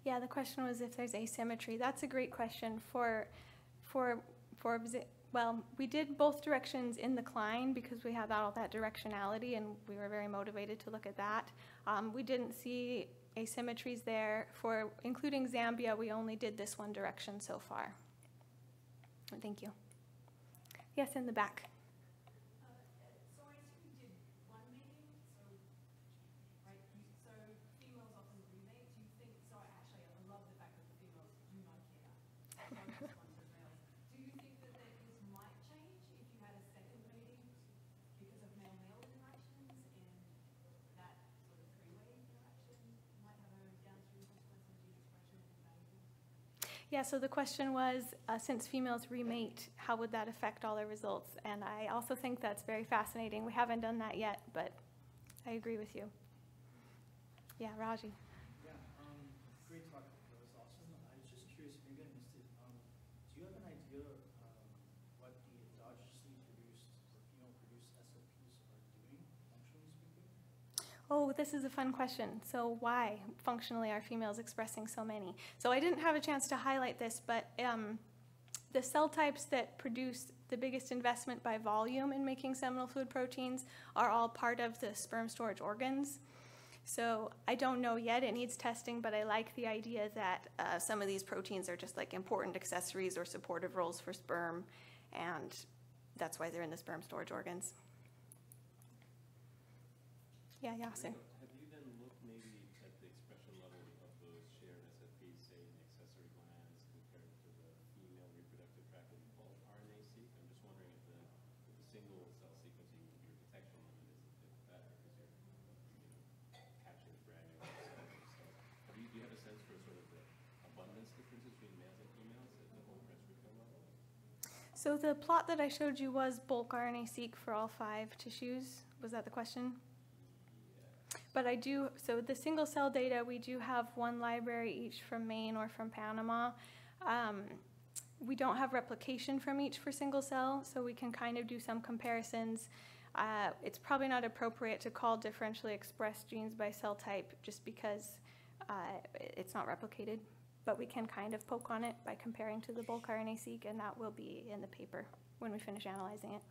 Yeah, the question was if there's asymmetry. That's a great question. Well, we did both directions in the Klein because we had all that directionality and we were very motivated to look at that. We didn't see asymmetries there. For including Zambia, we only did this one direction so far. Thank you. Yes, in the back. So I assume you did one mating, so, right, so females often remate. Do you think, so actually I love the fact that the females do not care. Do you think that this might change if you had a second mating because of male-male interactions and that sort of three-way interaction might have a downstream consequence on gene expression and valuable? Yeah, so the question was, since females remate, how would that affect all their results? And I also think that's very fascinating. We haven't done that yet, but I agree with you. Yeah, Raji. Yeah, great talk. That was awesome. I was just curious if maybe I missed it. Do you have an idea what the endogenously produced or female-produced SOPs are doing, functionally speaking? Oh, this is a fun question. So why, functionally, are females expressing so many? So I didn't have a chance to highlight this, but the cell types that produce the biggest investment by volume in making seminal fluid proteins are all part of the sperm storage organs. So I don't know yet, it needs testing, but I like the idea that some of these proteins are just like important accessories or supportive roles for sperm, and that's why they're in the sperm storage organs. Yeah, Yasir. Have you then looked maybe at the expression level of those shared SFPs, say in the accessory glands, compared to the female reproductive tract in bulk RNA-seq? I'm just wondering if the single cell sequencing, your detection limit is a bit better because you're catching the granular cells. Do you have a sense for sort of the abundance differences between males and females at the whole transcriptome level? So the plot that I showed you was bulk RNA-seq for all 5 tissues. Was that the question? But I do, so the single cell data, we do have 1 library each from Maine or from Panama. We don't have replication from each for single cell, so we can kind of do some comparisons. It's probably not appropriate to call differentially expressed genes by cell type just because it's not replicated. But we can kind of poke on it by comparing to the bulk RNA-seq, and that will be in the paper when we finish analyzing it.